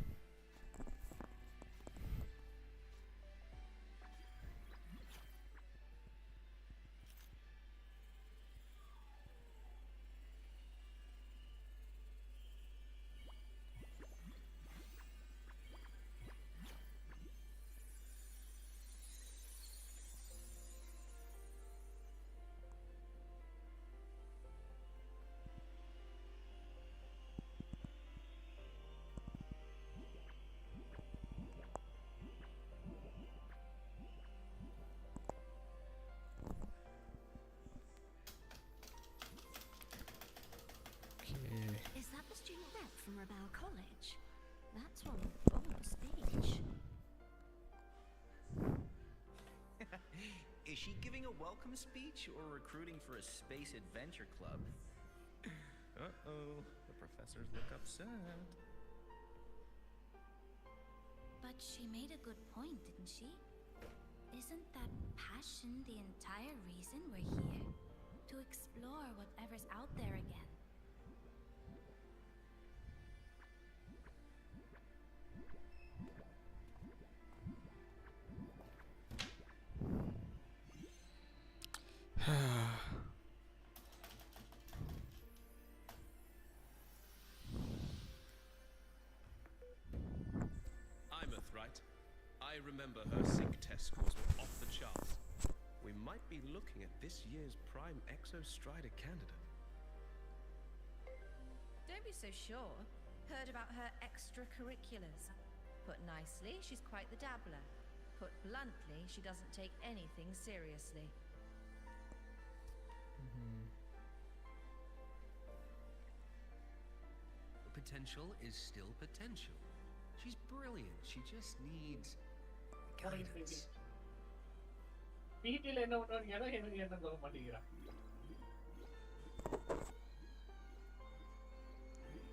Is that the student rep from Rebel College? That's one bold speech. Is she giving a welcome speech or recruiting for a space adventure club? Uh-oh, the professors look upset. But she made a good point, didn't she? Isn't that passion the entire reason we're here? To explore whatever's out there again. Aemeath, right? I remember her sync test scores were off the charts. We might be looking at this year's prime Exostrider candidate. Don't be so sure. Heard about her extracurriculars. Put nicely, she's quite the dabbler. Put bluntly, she doesn't take anything seriously. Potential is still potential. She's brilliant. She just needs guidance. பிடில என்ன பண்ணுவாங்க எனக்கு என்ன சொல்ல மாட்டேங்கிறா.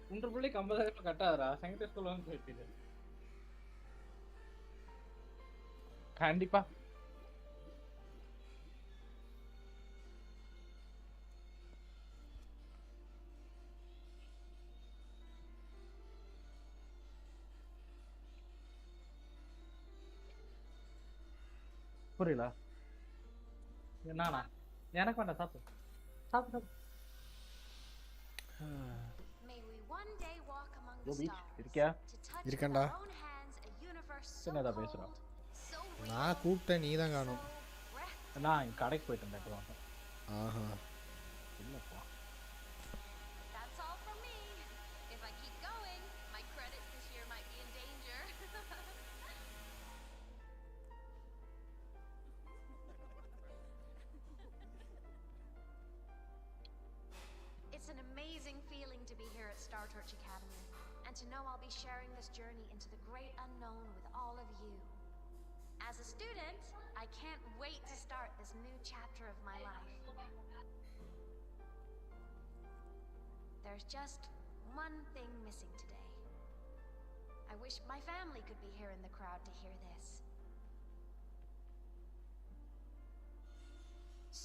3.50 கட்டாதரா second ஸ்கூல்ல வந்து போயிட்டு. கண்டிப்பா புரியல. நானா எனக்கு வேண்டாம் சாப்பிடு சாப்பிடு. இருக்கியா? இருக்கேன்டா. என்னடா பேசுறா? நான் கூப்பிட்டேன் நீ தான் காணும். நான் கடைக்கு போயிட்டேன் இப்போதான். ஆஹா இல்லப்பா. That's all from me. If I keep going, my credits this year might be in danger. It's an amazing feeling to be here at Star Torch Academy, and to know I'll be sharing this journey into the great unknown with all of you. As a student, I can't wait to start this new chapter of my life. There's just one thing missing today. I wish my family could be here in the crowd to hear this.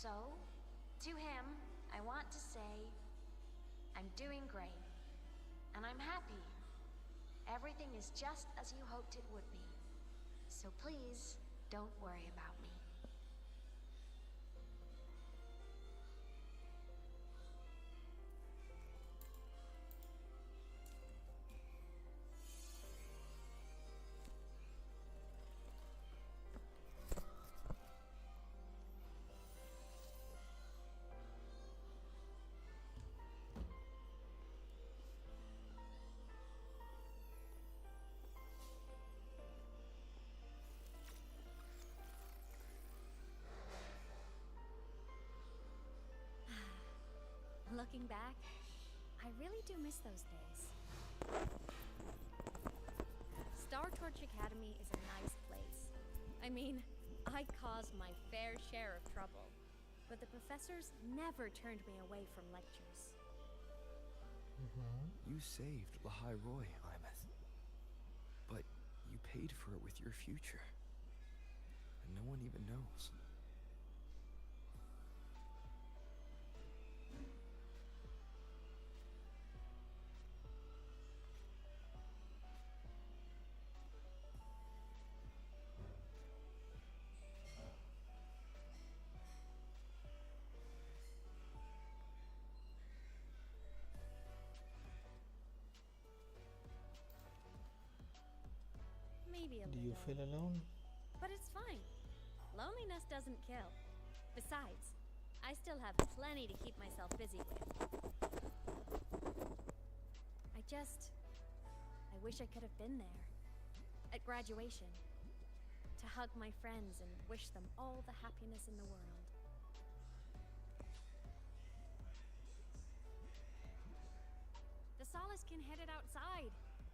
So, to him, I want to say, I'm doing great, and I'm happy. Everything is just as you hoped it would be. So please, don't worry about me. Looking back, I really do miss those days. Star Torch Academy is a nice place. I mean, I caused my fair share of trouble, but the professors never turned me away from lectures. You saved Lahai Roy, Aemeath. But you paid for it with your future. And no one even knows. Maybe a Do you little. feel alone? But it's fine. Loneliness doesn't kill. Besides, I still have plenty to keep myself busy with. I wish I could have been there. At graduation. To hug my friends and wish them all the happiness in the world. The Solace can head it outside.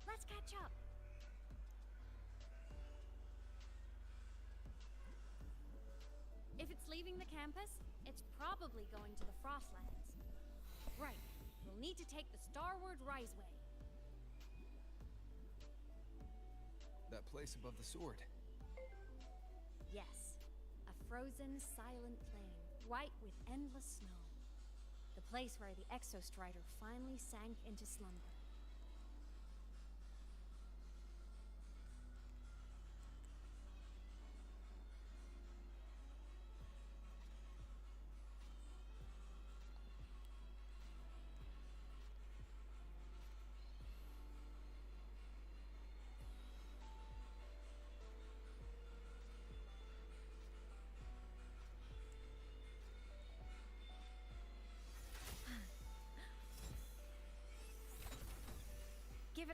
Let's catch up. If it's leaving the campus, it's probably going to the Frostlands. Right. We'll need to take the Starward Riseway. That place above the sword. Yes. A frozen, silent plain, white with endless snow. The place where the Exostrider finally sank into slumber.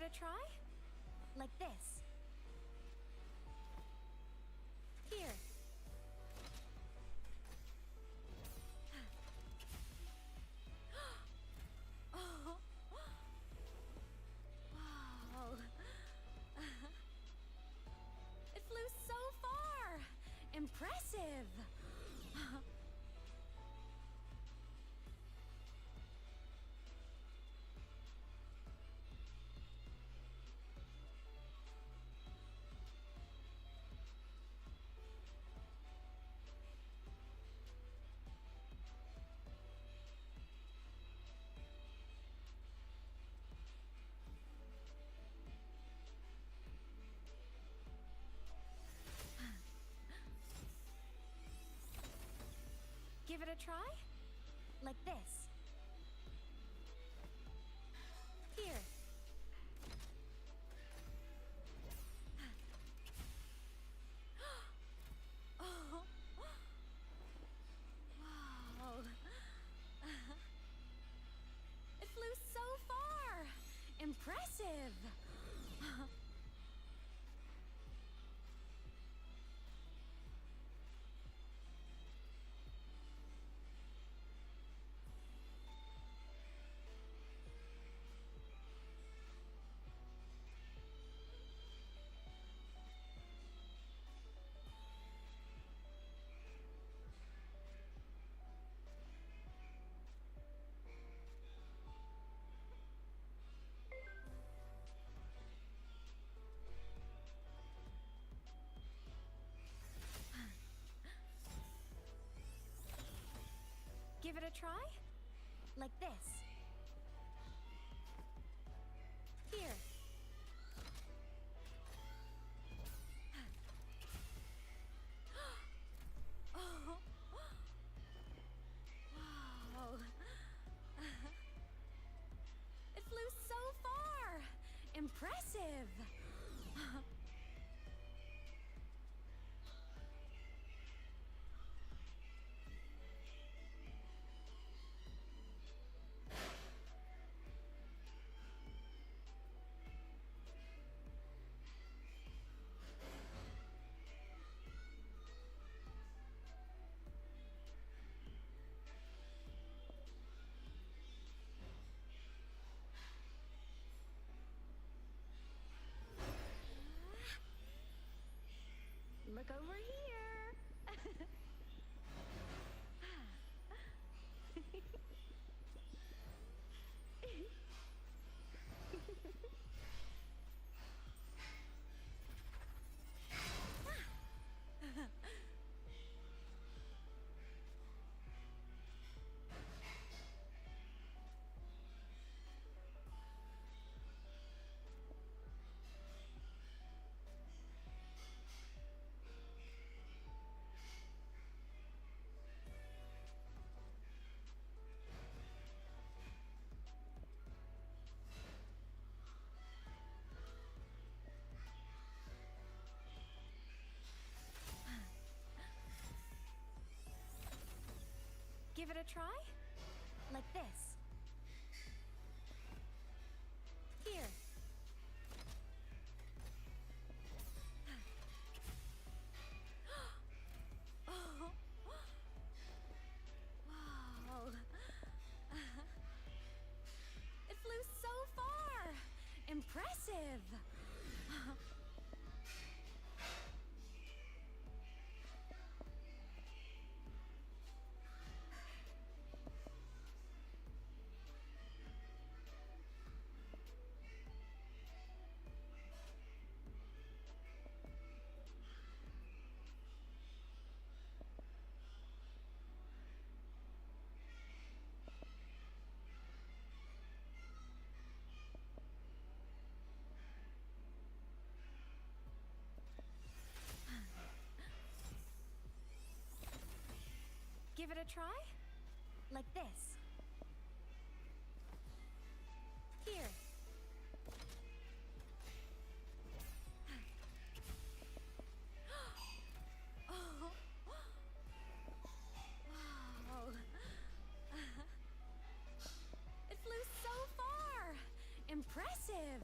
Give it a try? Like this. Here. Oh. Wow. It flew so far. Impressive. Give it a try? Like this. Here. Oh. Wow. It flew so far. Impressive. Give it a try? Like this. Here. Oh. Wow. It flew so far. Impressive. Look over here. Give it a try? Like this. Here. Oh. Wow. It flew so far. Impressive. Give it a try? Like this. Here. Oh. Wow. It flew so far. Impressive.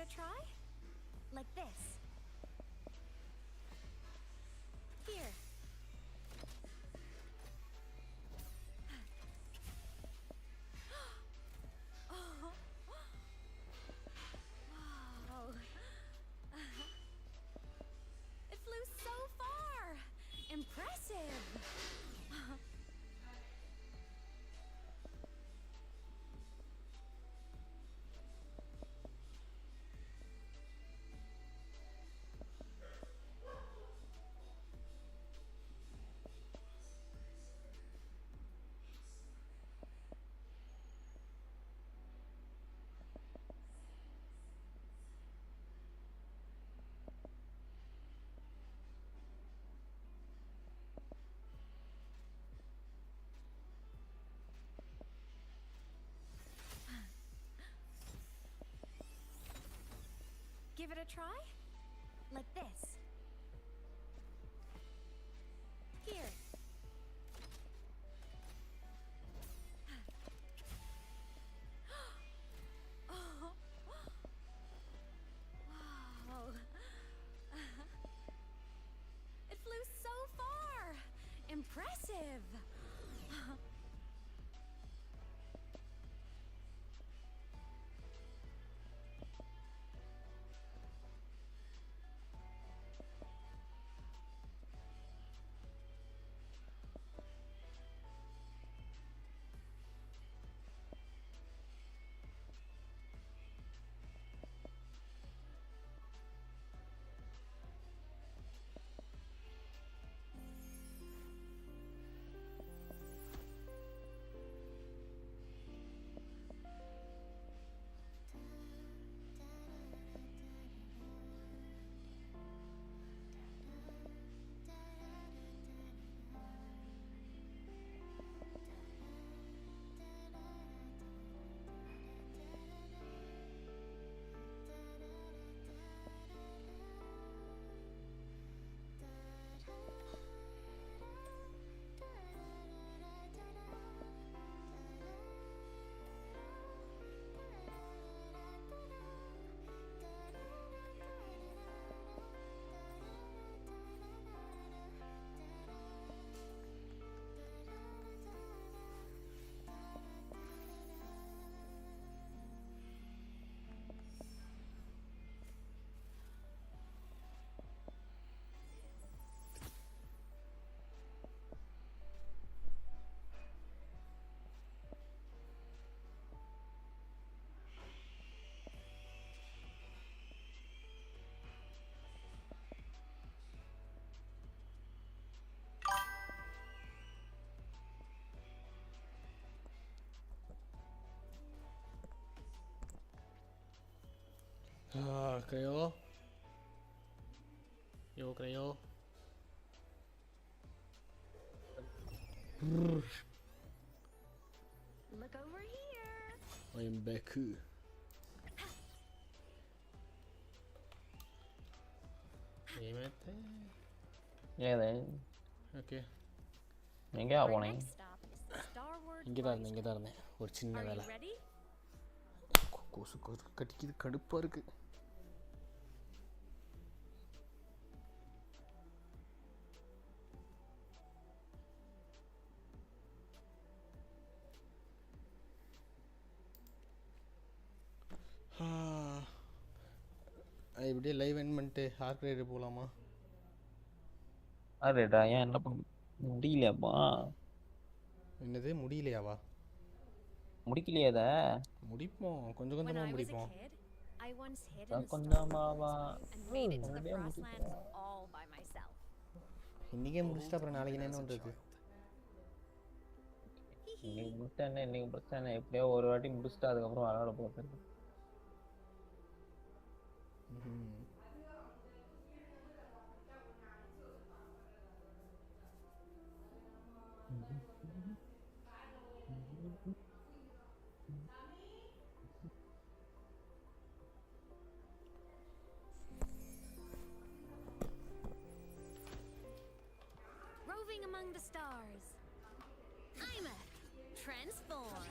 it a try? Like this. Here. Oh. Wow. It flew so far. Impressive. Give it a try? Like this. Here. Oh. Wow. It flew so far. Impressive. Creo. Yo creo. Look over here. I am back. Aemeath. ஏதே okay எங்கயா போனே? இங்கே தான் இருந்தேன் ஒரு சின்ன வேலை. கொசு கடிக்குது, கடுப்பாக இருக்கு. இப்படியே லைவ் என் பண்ணிட்டு ஹார்ட் ரேட் போகலாமா? அரேடா ஏன் என்ன பண்ண முடியலையாப்பா? என்னது முடியலையாவா? முடிக்கலையாத? முடிப்போம், கொஞ்சம் கொஞ்சமாக முடிப்போம். கொஞ்சமாவா? இன்னைக்கே முடிச்சுட்டு அப்புறம் நாளைக்கு என்ன பண்ணுறது? இன்னைக்கு முடிச்சிட்டேன், இன்னைக்கு முடிச்சிட்டேன். எப்படியோ ஒரு வாட்டி முடிச்சுட்டு அதுக்கப்புறம் விளையாட போகிறது. Roving among the stars. Aemeath, transform.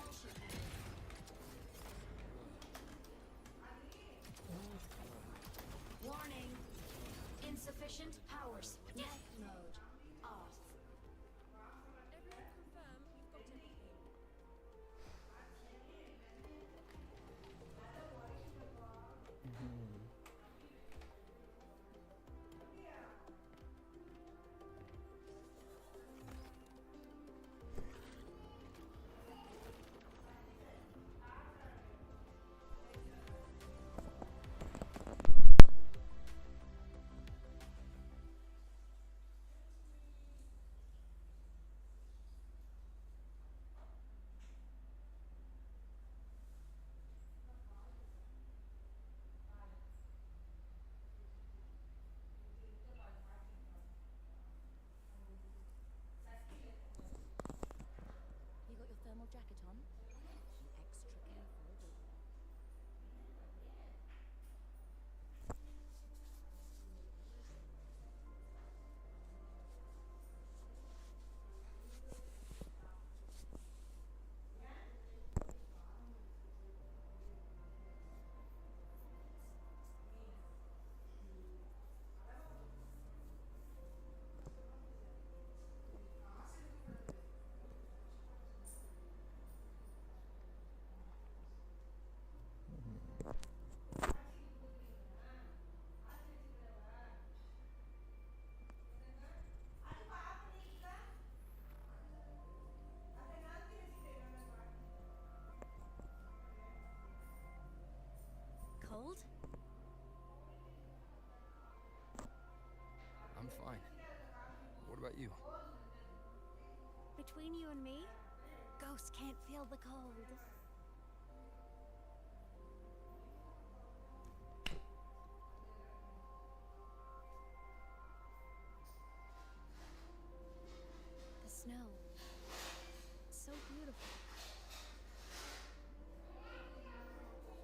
Efficient powers. Death mode. Off. Everyone confirm you've got everything. You got your thermal jacket on? Be extra careful, but... Cold? I'm fine. What about you? Between you and me, ghosts can't feel the cold. The snow. So beautiful.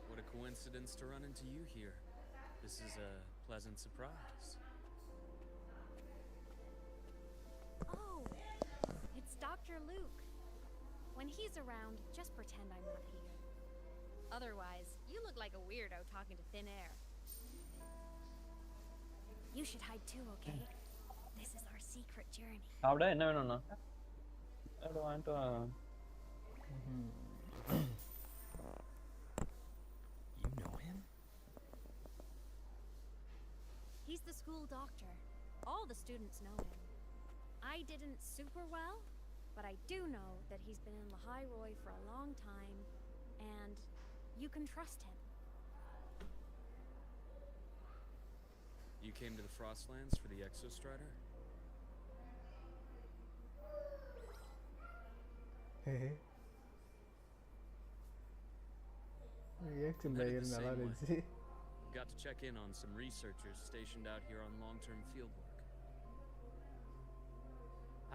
What a coincidence to run into you here. This is a pleasant surprise. Oh, it's Dr. Luke. When he's around, just pretend I'm not here. Otherwise, you look like a weirdo talking to thin air. You should hide too, okay? This is our secret journey. சாப்பிட என்ன வேணும்ண்ணா? அப்படி வாங்கிட்டு வா. You know him? He's the school doctor. All the students know him. I didn't super well, but I do know that he's been in Lehigh Roy for a long time, and you can trust him. You came to the Frostlands for the Exostrider? Reaction Headed பயங்கர the நல்லா same way. இருந்துச்சு. Got to check in on some researchers stationed out here on long-term field work.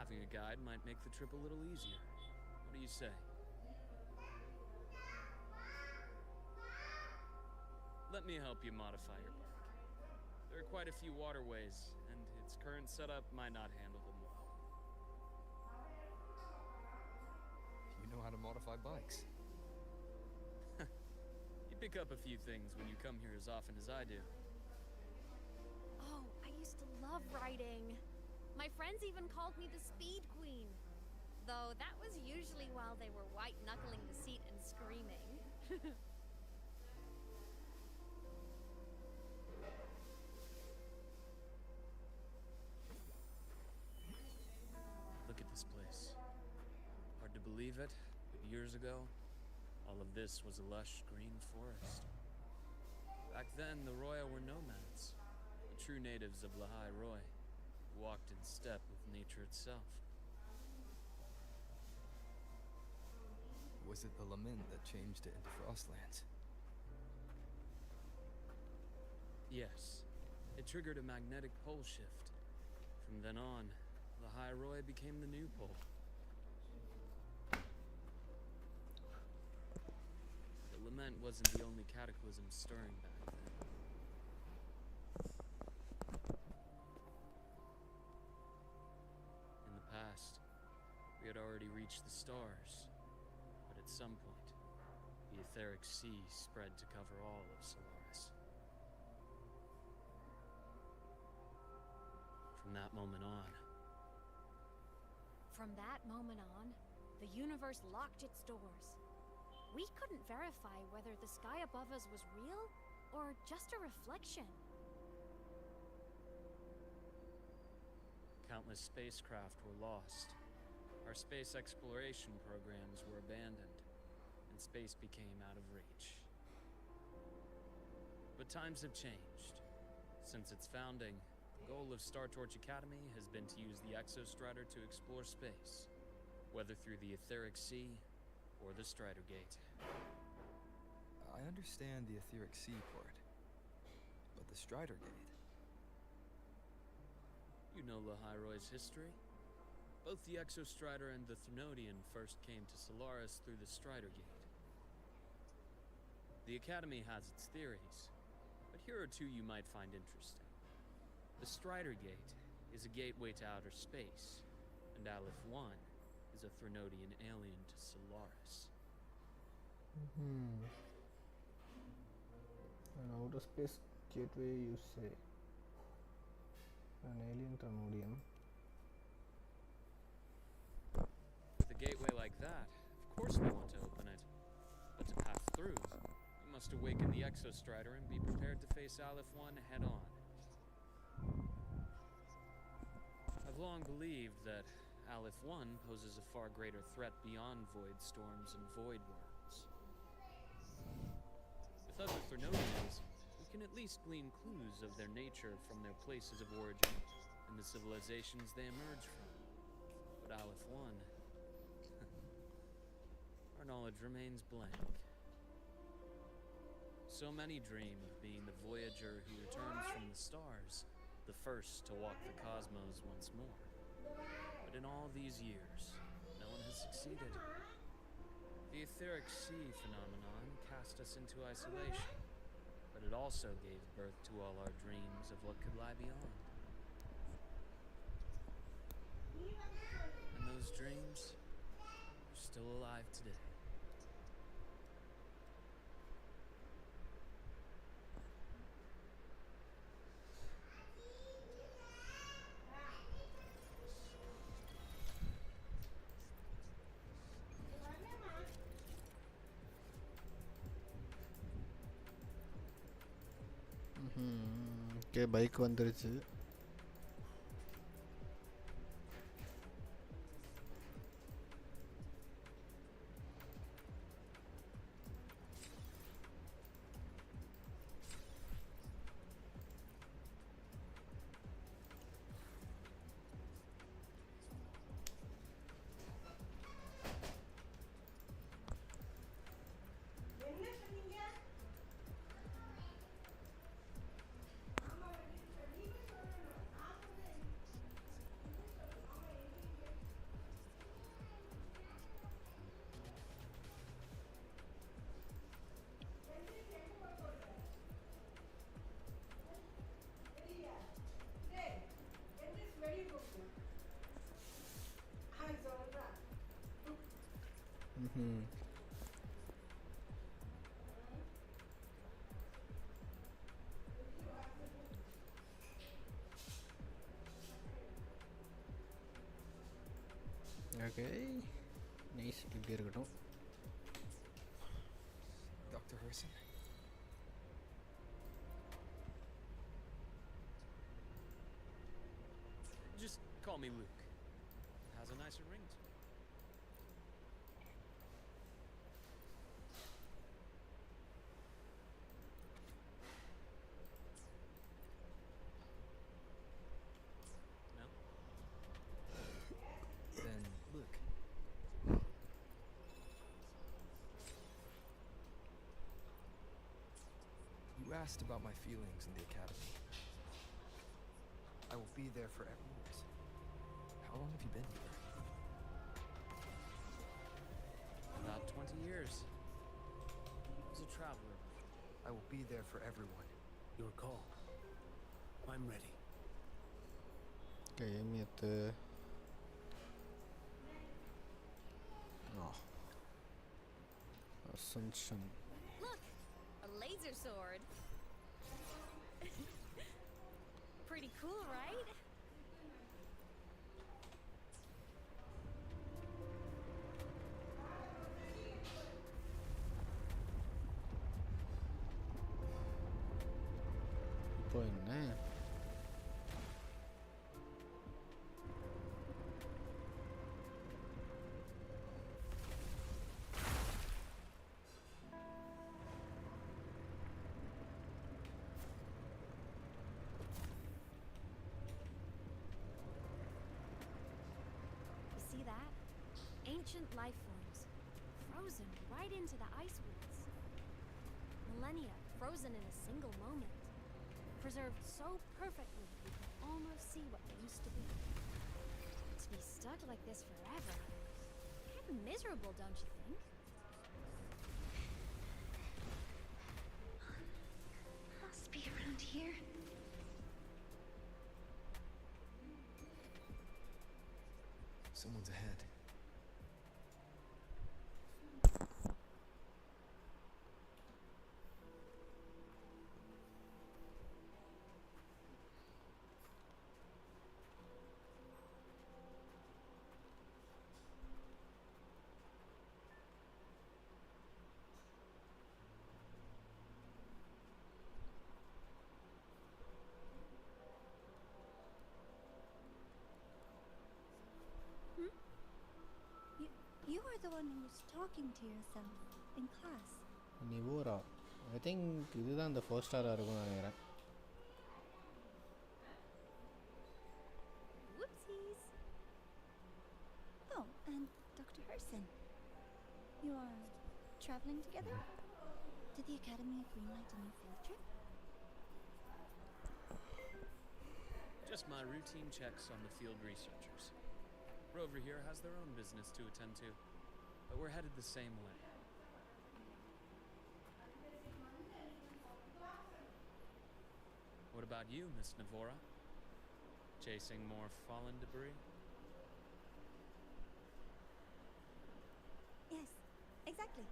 Having a guide might make the trip a little easier. What do you say? Let me help you modify your bike. There are quite a few waterways, and its current setup might not handle them well. You know how to modify bikes. You pick up a few things when you come here as often as I do. Oh, I used to love riding. My friends even called me the Speed Queen. Though that was usually while they were white-knuckling the seat and screaming. Look at this place. Hard to believe it, but years ago, all of this was a lush green forest. Back then, the Roya were nomads, the true natives of Lehigh Roy, who walked in step with nature itself. Was it the lament that changed it into Frostlands? Yes, it triggered a magnetic pole shift. From then on, Lehigh Roy became the new pole. The lament wasn't the only cataclysm stirring back then. In the past, we had already reached the stars, but at some point, the etheric sea spread to cover all of Solaris. that moment on. From that moment on, the universe locked its doors. We couldn't verify whether the sky above us was real or just a reflection. Countless spacecraft were lost. Our space exploration programs were abandoned, and space became out of reach. But times have changed. Since its founding, the goal of Startorch Academy has been to use the Exostrider to explore space, whether through the Etheric Sea or the Strider Gate. I understand the Etheric Sea part, but the Strider Gate... You know Lahiroy's history? Both the Exostrider and the Thenodian first came to Solaris through the Strider Gate. The Academy has its theories, but here are two you might find interesting. The Strider Gate is a gateway to outer space, and Aleph 1 is a Thenodian alien to Solaris. An outer space gateway, you say? An alien Thenodian. With a gateway like that, of course we want to open it. But to pass through, we must awaken the Exostrider and be prepared to face Aleph 1 head-on. I've long believed that Aleph 1 poses a far greater threat beyond void storms and void worms. With other Thenodians, we can at least glean clues of their nature from their places of origin and the civilizations they emerge from. But Aleph 1... our knowledge remains blank. So many dream of being the Voyager who returns from the stars, the first to walk the cosmos once more. But in all these years, no one has succeeded. The Etheric Sea phenomenon cast us into isolation, but it also gave birth to all our dreams of what could lie beyond. And those dreams are still alive today. Okay bike வந்துருச்சு. Okay nice, இப்படி இருக்கட்டும். Dr. Harrison? Just call me Luke. It has a nicer ring to it. No? Then, Luke. You asked about my feelings in the academy. I will be there for everyone. How long have you been here? About 20 years. As a traveler. I will be there for everyone. Your call. I'm ready. Okay, Aemeath. Oh. Ascension. Look! A laser sword! Pretty cool, right? Ancient life forms, frozen right into the ice worlds. Millennia frozen in a single moment, preserved so perfectly you can almost see what they used to be. To be stuck like this forever, kind of miserable, don't you think? Must be around here. Someone's ahead. You are the one who was talking to yourself in class. நிவோரா I think இதுதான் இந்த four ஸ்டாராக இருக்கும்னு நினைக்கிறேன். Whoopsies. Oh, and Dr. Herson. You are traveling together? Did the Academy greenlight a new field trip? Just my routine checks on the field researchers. Rover here has their own business to attend to, but we're headed the same way. What about you, Miss Navora? Chasing more fallen debris? Yes, exactly.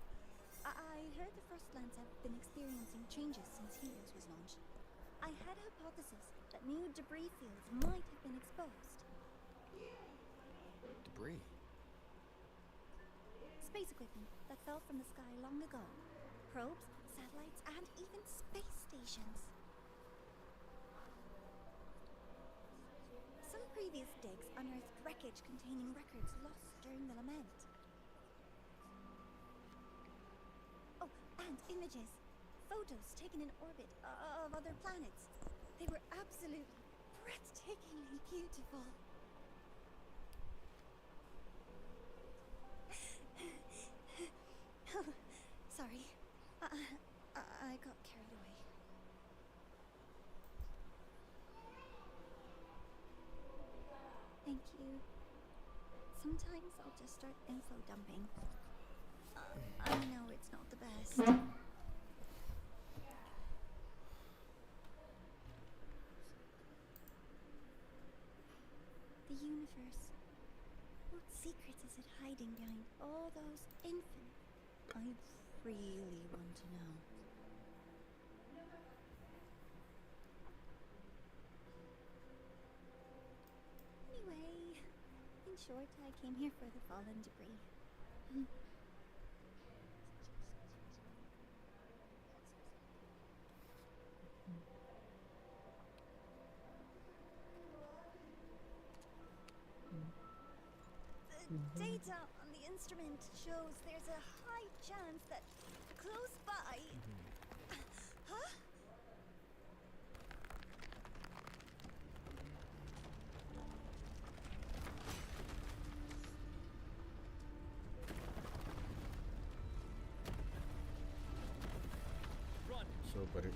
I heard the Frostlands have been experiencing changes since Helios was launched. I had a hypothesis that new debris fields might have been exposed. Debris? Space equipment that fell from the sky long ago. Probes, satellites, and even space stations. Some previous digs unearthed wreckage containing records lost during the lament. Oh, and images. Photos taken in orbit of other planets. They were absolutely breathtakingly beautiful. Sorry. I got carried away. Thank you. Sometimes I'll just start info dumping. I know it's not the best. The universe. What secrets is it hiding behind all those infinite? I really want to know. Anyway, in short, I came here for the fallen debris. The data on the instrument shows there's a high chance that close by. Huh? Super.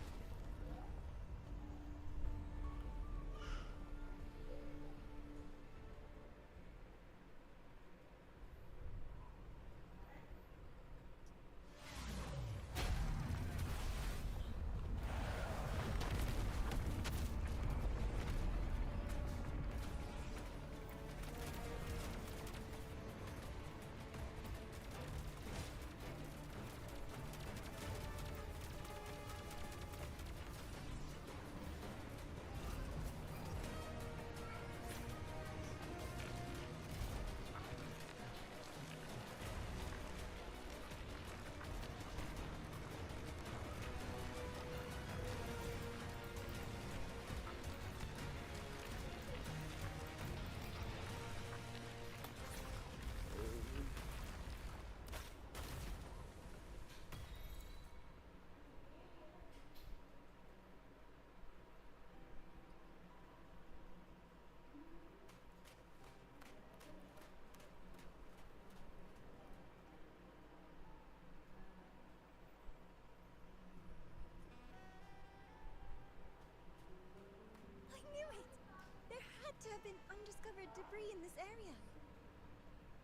to have been undiscovered debris in this area.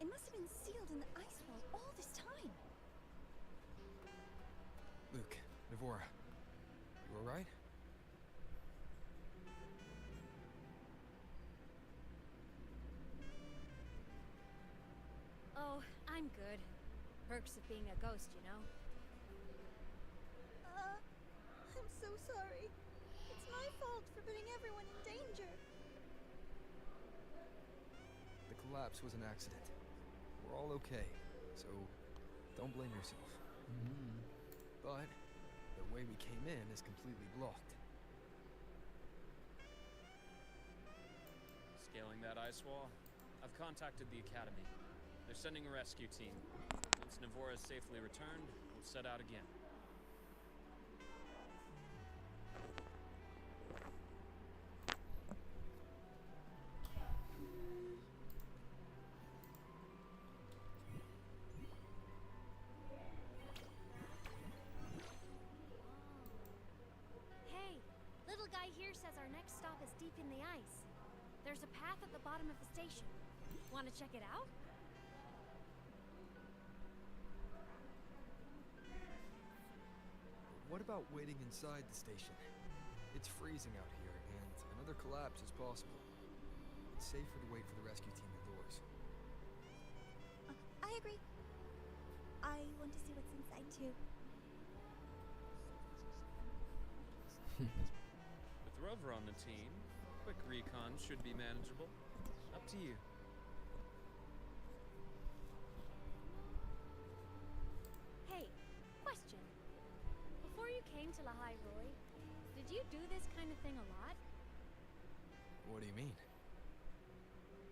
It must have been sealed in the ice wall all this time. Luke, Navora, you alright? Oh, I'm good. Perks of being a ghost, you know? I'm so sorry. It's my fault for putting everyone in danger. The collapse was an accident. We're all okay, so don't blame yourself. But the way we came in is completely blocked. Scaling that ice wall? I've contacted the Academy. They're sending a rescue team. Once Navora is safely returned, we'll set out again. Hey, little guy here says our next stop is deep in the ice. There's a path at the bottom of the station. Want to check it out? What about waiting inside the station? It's freezing out here, and another collapse is possible. It's safer to wait for the rescue team indoors. I agree. I want to see what's inside too. With Rover on the team, quick recon should be manageable. Up to you. Hey, question. Before you came to Lahai Roy, did you do this kind of thing a lot? What do you mean?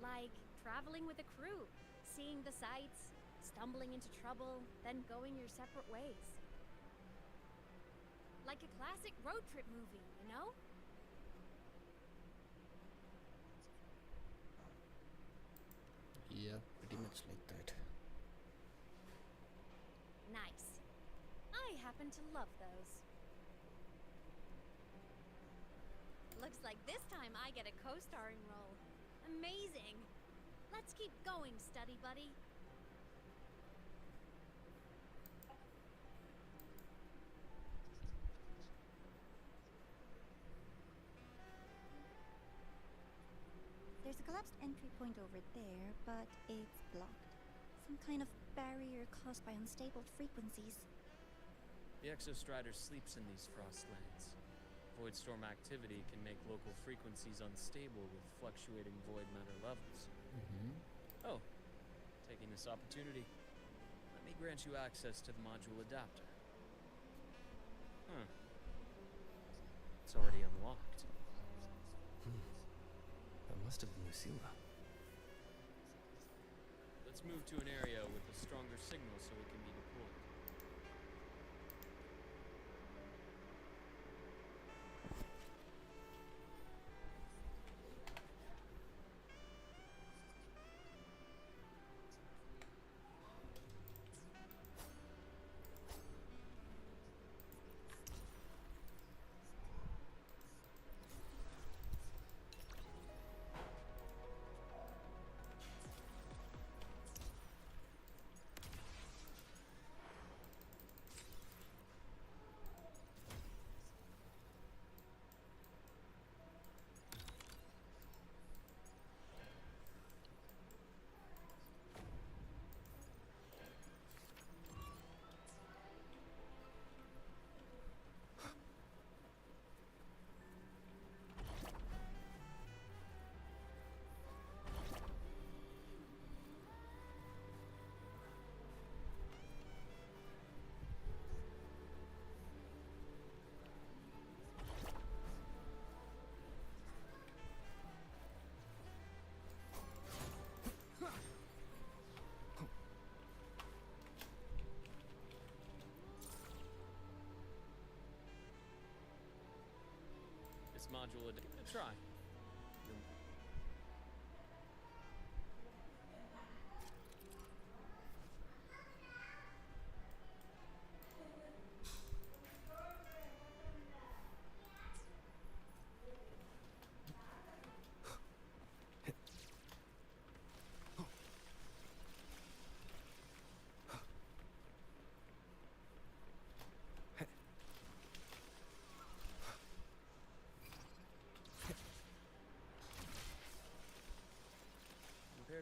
Like traveling with a crew, seeing the sights, stumbling into trouble, then going your separate ways. Like a classic road trip movie, you know? Yeah, pretty much like that. Nice. I happen to love those. Looks like this time I get a co-starring role. Amazing. Let's keep going, study buddy. There's a collapsed entry point over there, but it's blocked. Some kind of barrier caused by unstable frequencies. The Exostrider sleeps in these frostlands. Void storm activity can make local frequencies unstable with fluctuating void matter levels. Oh, taking this opportunity, let me grant you access to the module adapter. It's already unlocked. That must have been Lucilla. Let's move to an area with a stronger signal so it can be deployed. This module, give it a try.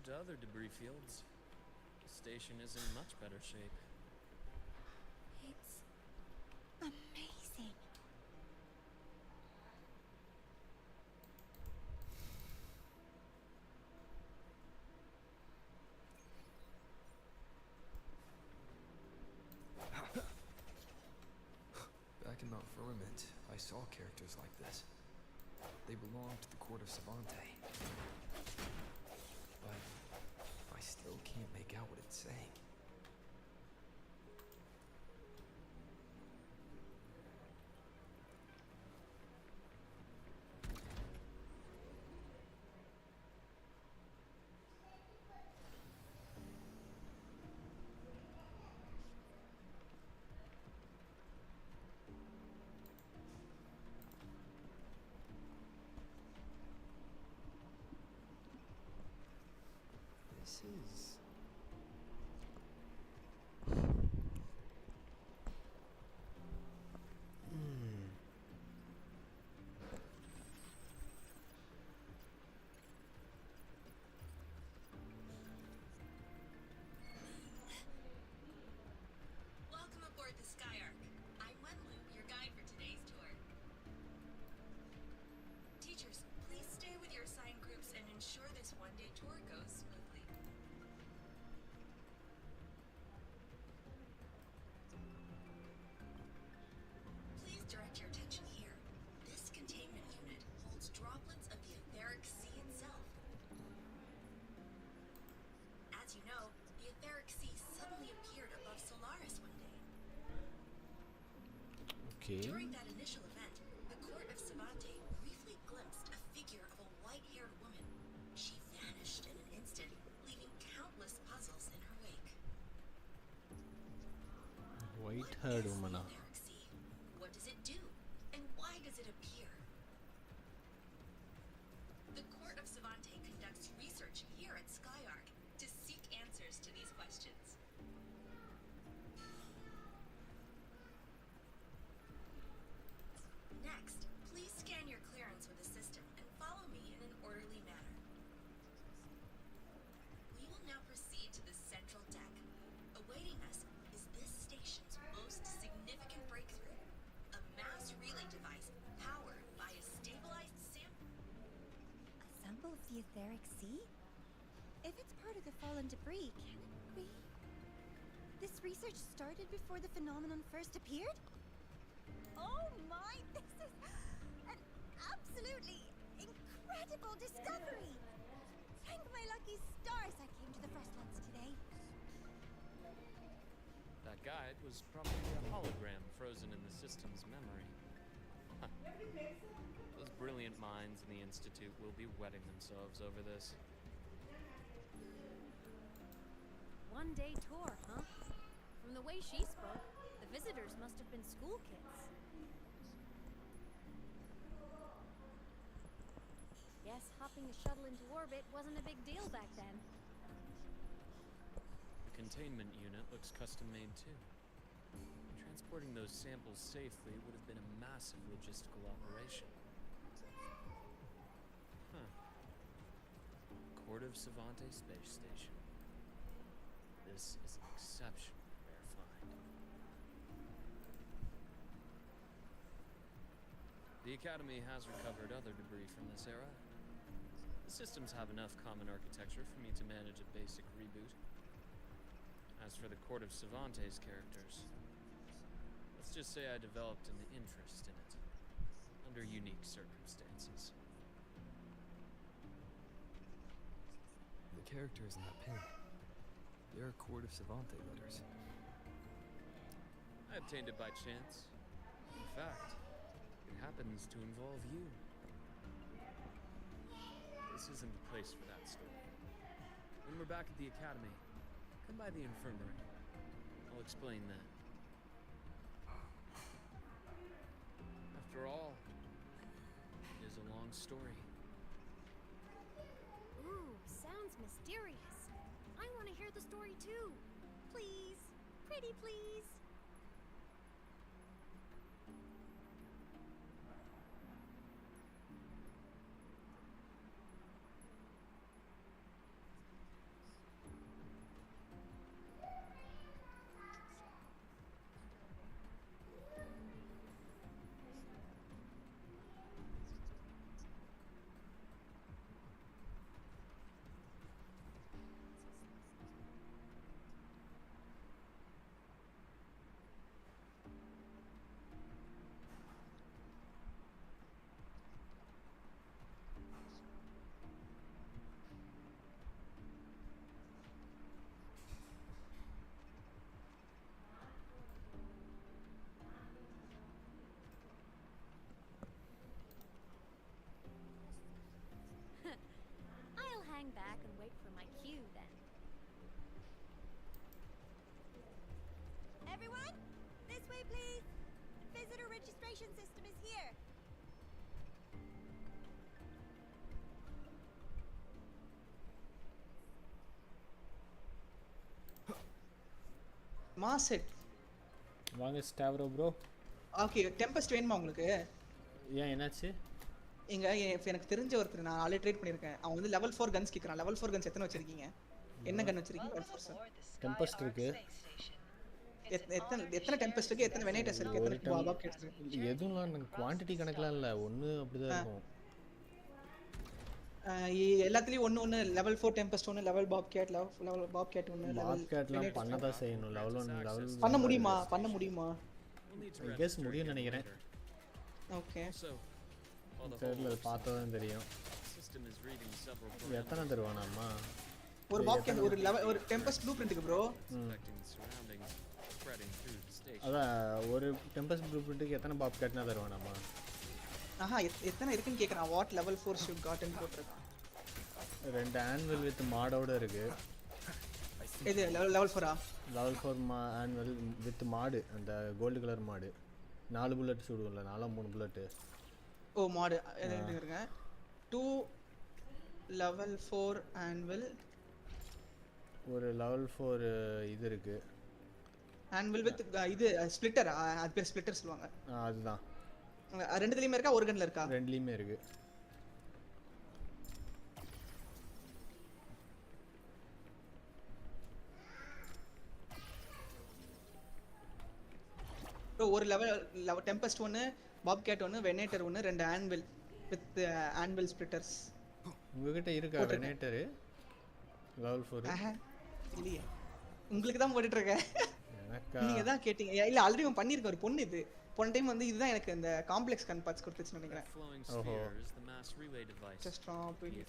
Compared to other debris fields, the station is in much better shape. It's amazing. Back in Mount Firmament, I saw characters like this. They belonged to the court of Savante. But I still can't make out what it's saying. This is... Welcome aboard the Skyark. I'm Wenlu, your guide for today's tour. Teachers, please stay with your assigned groups and ensure this one-day tour goes smoothly. Please direct your attention here. This containment unit holds droplets of the etheric sea itself. As you know, the etheric sea suddenly appeared above Solaris one day. Okay. During that initial event, the court of Savante briefly glimpsed a figure of a white-haired woman. She vanished in an instant, leaving countless puzzles in her wake. White-haired woman. Etheric sea? What does it do? And why does it appear? The court of Savante conducts research here at Skyark to seek answers to these questions. Next, please scan your clearance with the system and follow me in an orderly manner. We will now proceed to the central deck. Awaiting us is this station's most significant breakthrough, a mass relay device powered by a stabilized sample. A sample of the etheric sea? If it's part of the fallen debris, can it be? This research started before the phenomenon first appeared? Oh my, this is an absolutely incredible discovery! Thank my lucky stars I came to the Frostlands today. That guide was probably a hologram frozen in the system's memory. Huh. Those brilliant minds in the Institute will be wetting themselves over this. One-day tour, huh? From the way she spoke, the visitors must have been school kids. Guess hopping the shuttle into orbit wasn't a big deal back then. The containment unit looks custom-made too. Transporting those samples safely would have been a massive logistical operation. Huh. Court of Savante Space Station. This is an exceptionally rare find. The Academy has recovered other debris from this era. The systems have enough common architecture for me to manage a basic reboot. As for the Court of Savante's characters, let's just say I developed an interest in it, under unique circumstances. The characters in that pin. They're Court of Savante letters. I obtained it by chance. In fact, it happens to involve you. This isn't the place for that story. When we're back at the Academy, come by the infirmary. I'll explain then. After all, it is a long story. Ooh, sounds mysterious. I want to hear the story too. Please. Pretty please. Everyone, this way please. Visitor registration system is here. மாசெட் வாங்க ஸ்டாவ்ரோ bro. Okay, tempest வேணுமா உங்களுக்கு? ஏன் என்னாச்சு? இங்க எனக்கு தெரிஞ்ச ஒருத்தர் நான் ஆல்ரெடி ட்ரேட் பண்ணிருக்கேன். அவன் வந்து லெவல் 4 கன்ஸ் கேக்குறான். லெவல் 4 கன்ஸ் எத்தனை வச்சிருக்கீங்க? என்ன கன் வச்சிருக்கீங்க? லெவல் 4 டெம்பஸ்ட் இருக்கு. எத்தனை டெம்பஸ்ட் இருக்கு? எத்தனை வெனேட்டர்ஸ் இருக்கு? எத்தனை பாப் கேட்ஸ் இருக்கு? எதுவும் குவாண்டிட்டி கணக்குலாம் இல்ல. ஒன்னு அப்படிதான் இருக்கும். எல்லாத்துலயும் ஒன்னு லெவல் 4 டெம்பஸ்ட் ஒன்னு, level pop cat, level pop cat ஒன்னு, பாப் கேட்லாம் பண்ணதா செய்யணும். லெவல் 1 லெவல் பண்ண முடியுமா? I guess முடியும் நினைக்கிறேன். ஓகே. தெரியல, பார்த்ததான் தெரியும். எத்தனை தருவானாமா? ஒரு பாப் கேட் ஒரு டெம்பஸ்ட் ப்ளூ பிரிண்ட்க்கு ப்ரோ. அதான் ஒரு டெம்பஸ்ட் ப்ளூ பிரிண்ட்க்கு எத்தனை பாப் கேட்னா தருவானாமா? எத்தனை இருக்குன்னு கேக்குறான். வாட் லெவல் 4 ஷூட் காட்டன் போட்டுருக்கான். 2 ஆனுவல் வித் மாடோட இருக்கு. இது லெவல் 4 லெவல் 4 ஆனுவல் வித் மாடு, அந்த கோல்ட் கலர் மாடு. 4 புல்லட் சுடுவல, 3 புல்லட். ஓ மாடு இருக்குங்க. 2 லெவல் 4 ஆனுவல். ஒரு லெவல் 4 இது இருக்கு. ஆனுவல் வித் இது ஸ்ப்ளிட்டர், அது பேர் ஸ்ப்ளிட்டர் சொல்லுவாங்க. அதுதான். ரெண்டுலயுமே இருக்கா? ஒரு கன்ல இருக்கா? ரெண்டுலயுமே இருக்கு. ஒரு லெவல் டெம்பஸ்ட் ஒன்னு, பாப் கேட் ஒன்னு, வெனேட்டர் ஒன்னு, 2 ஆன்வில் வித் ஆன்வில் ஸ்ப்ளிட்டர்ஸ். உங்ககிட்ட இருக்கா வெனேட்டர் லெவல் 4? இல்லையே, உங்களுக்கு தான் போட்டுட்டு இருக்கேன். நீங்க தான் கேட்டீங்க. இல்ல ஆல்ரெடி பண்ணிருக்க ஒரு பொண்ணு. இது போன டைம் வந்து இதுதான் எனக்கு இந்த காம்ப்ளெக்ஸ் கன் பார்ட்ஸ் கொடுத்துச்சு நினைக்கிறேன். ஓஹோ. Just drop it.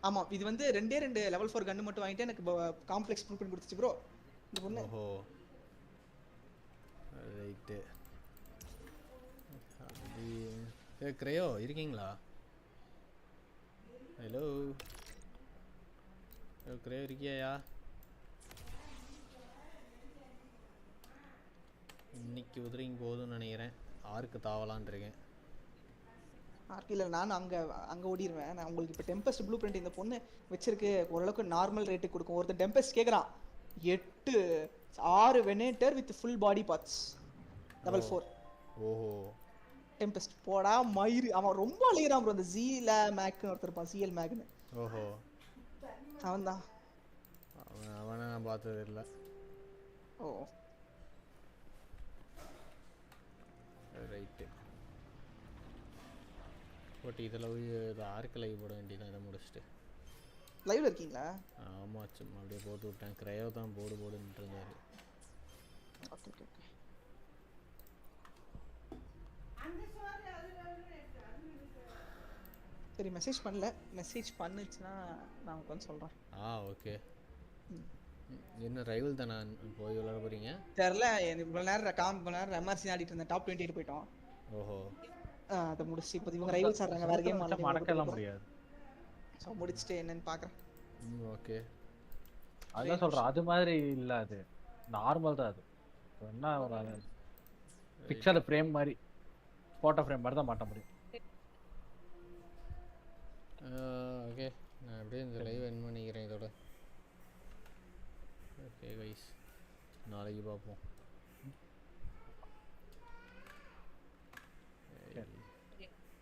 ஆமா, இது வந்து ரெண்டே லெவல் 4 கன் மட்டும் வாங்கிட்டு எனக்கு காம்ப்ளெக்ஸ் ப்ளூ பிரிண்ட் கொடுத்துச்சு ப்ரோ இந்த பொண்ணு. ஓஹோ ரைட். கிரேயோ இருக்கீங்களா? ஹலோ கிரேயோ இருக்கியா? இன்னைக்கு உதிரிங் போதும்னு நினைக்கிறேன். ஆர்க்கு தாவலான் இருக்கேன். ஆர்க்கு இல்லை, நான் அங்கே ஓடிடுவேன். நான் உங்களுக்கு இப்போ டெம்பஸ்ட் ப்ளூ பிரிண்ட் இந்த பொண்ணு வச்சிருக்கு. ஓரளவுக்கு நார்மல் ரேட்டுக்கு கொடுக்கும். ஒருத்தர் டெம்பஸ்ட் கேட்குறான் 6 venator with full body parts level 4. ஓஹோ டெம்பஸ்ட் போடா மயிறு. அவன் ரொம்ப அழகிறான் ப்ரோ. அந்த ஜீல மேக்னு ஒருத்தர் இருப்பான், சிஎல் மேக்னு. ஓஹோ அவன் தான். அவனை நான் பார்த்தது இல்லை. ஓ ரைட்டு. பட் இதில் இது ஆர்க்கு லைவ் போட வேண்டியதான். இதை முடிச்சுட்டு லைவ்ல இருக்கீங்களா? ஆமாம், சும்மா அப்படியே போட்டு விட்டேன். கிரையோ தான் போடுன்னு இருந்தாரு. Okay okay okay. சரி, மெசேஜ் பண்ணல. மெசேஜ் பண்ணுச்சுன்னா நான் உங்களுக்கு சொல்கிறேன். ஓகே. என்ன ரைவல் தானே போய் விளையாட போறீங்க? தெரியல, இவ்வளோ நேரம் எம்ஆர்சி ஆடிட்டு இருந்தேன். டாப் 28 போயிட்டோம். ஓஹோ. அதை முடிச்சு இப்போ இவங்க ரைவல்ஸ் ஆடுறாங்க. வேற கேம் மறக்கலாம் முடியாது. ஸோ முடிச்சுட்டு என்னன்னு பார்க்குறேன். ஓகே. அதான் சொல்கிறேன், அது மாதிரி இல்லை, அது நார்மல் தான். அது என்ன ஒரு பிக்சர் ஃப்ரேம் மாதிரி, ஃபோட்டோ ஃப்ரேம் மாதிரி தான் மாட்ட முடியும். ஓகே, நான் அப்படியே இந்த லைவ் எண்ட் பண்ணிக்கிறேன் இதோட. ஓகே கைஸ், நாளைக்கு பார்ப்போம்.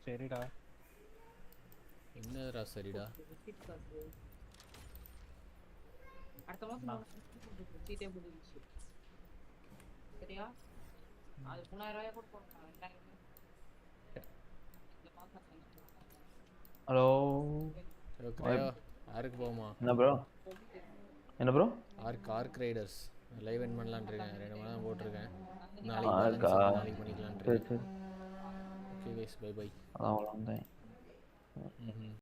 சரிடா. என்னடா சரிடா? அடுத்த மாசம் சீட்டே முடிஞ்சிச்சு. சரியா? அது 3000 ரூபாய் கூட போடுறாங்க. 2000. ஹலோ. ஆர்க்கு போமா? என்ன bro? Arc Raiders live end பண்ணலான்னு இருக்கேன். 2 மணி நேரம் போட்டிருக்கேன். நாளைக்கு பண்ணிக்கலான்னு இருக்கேன். Okay guys, bye bye. அவ்வளோதான்.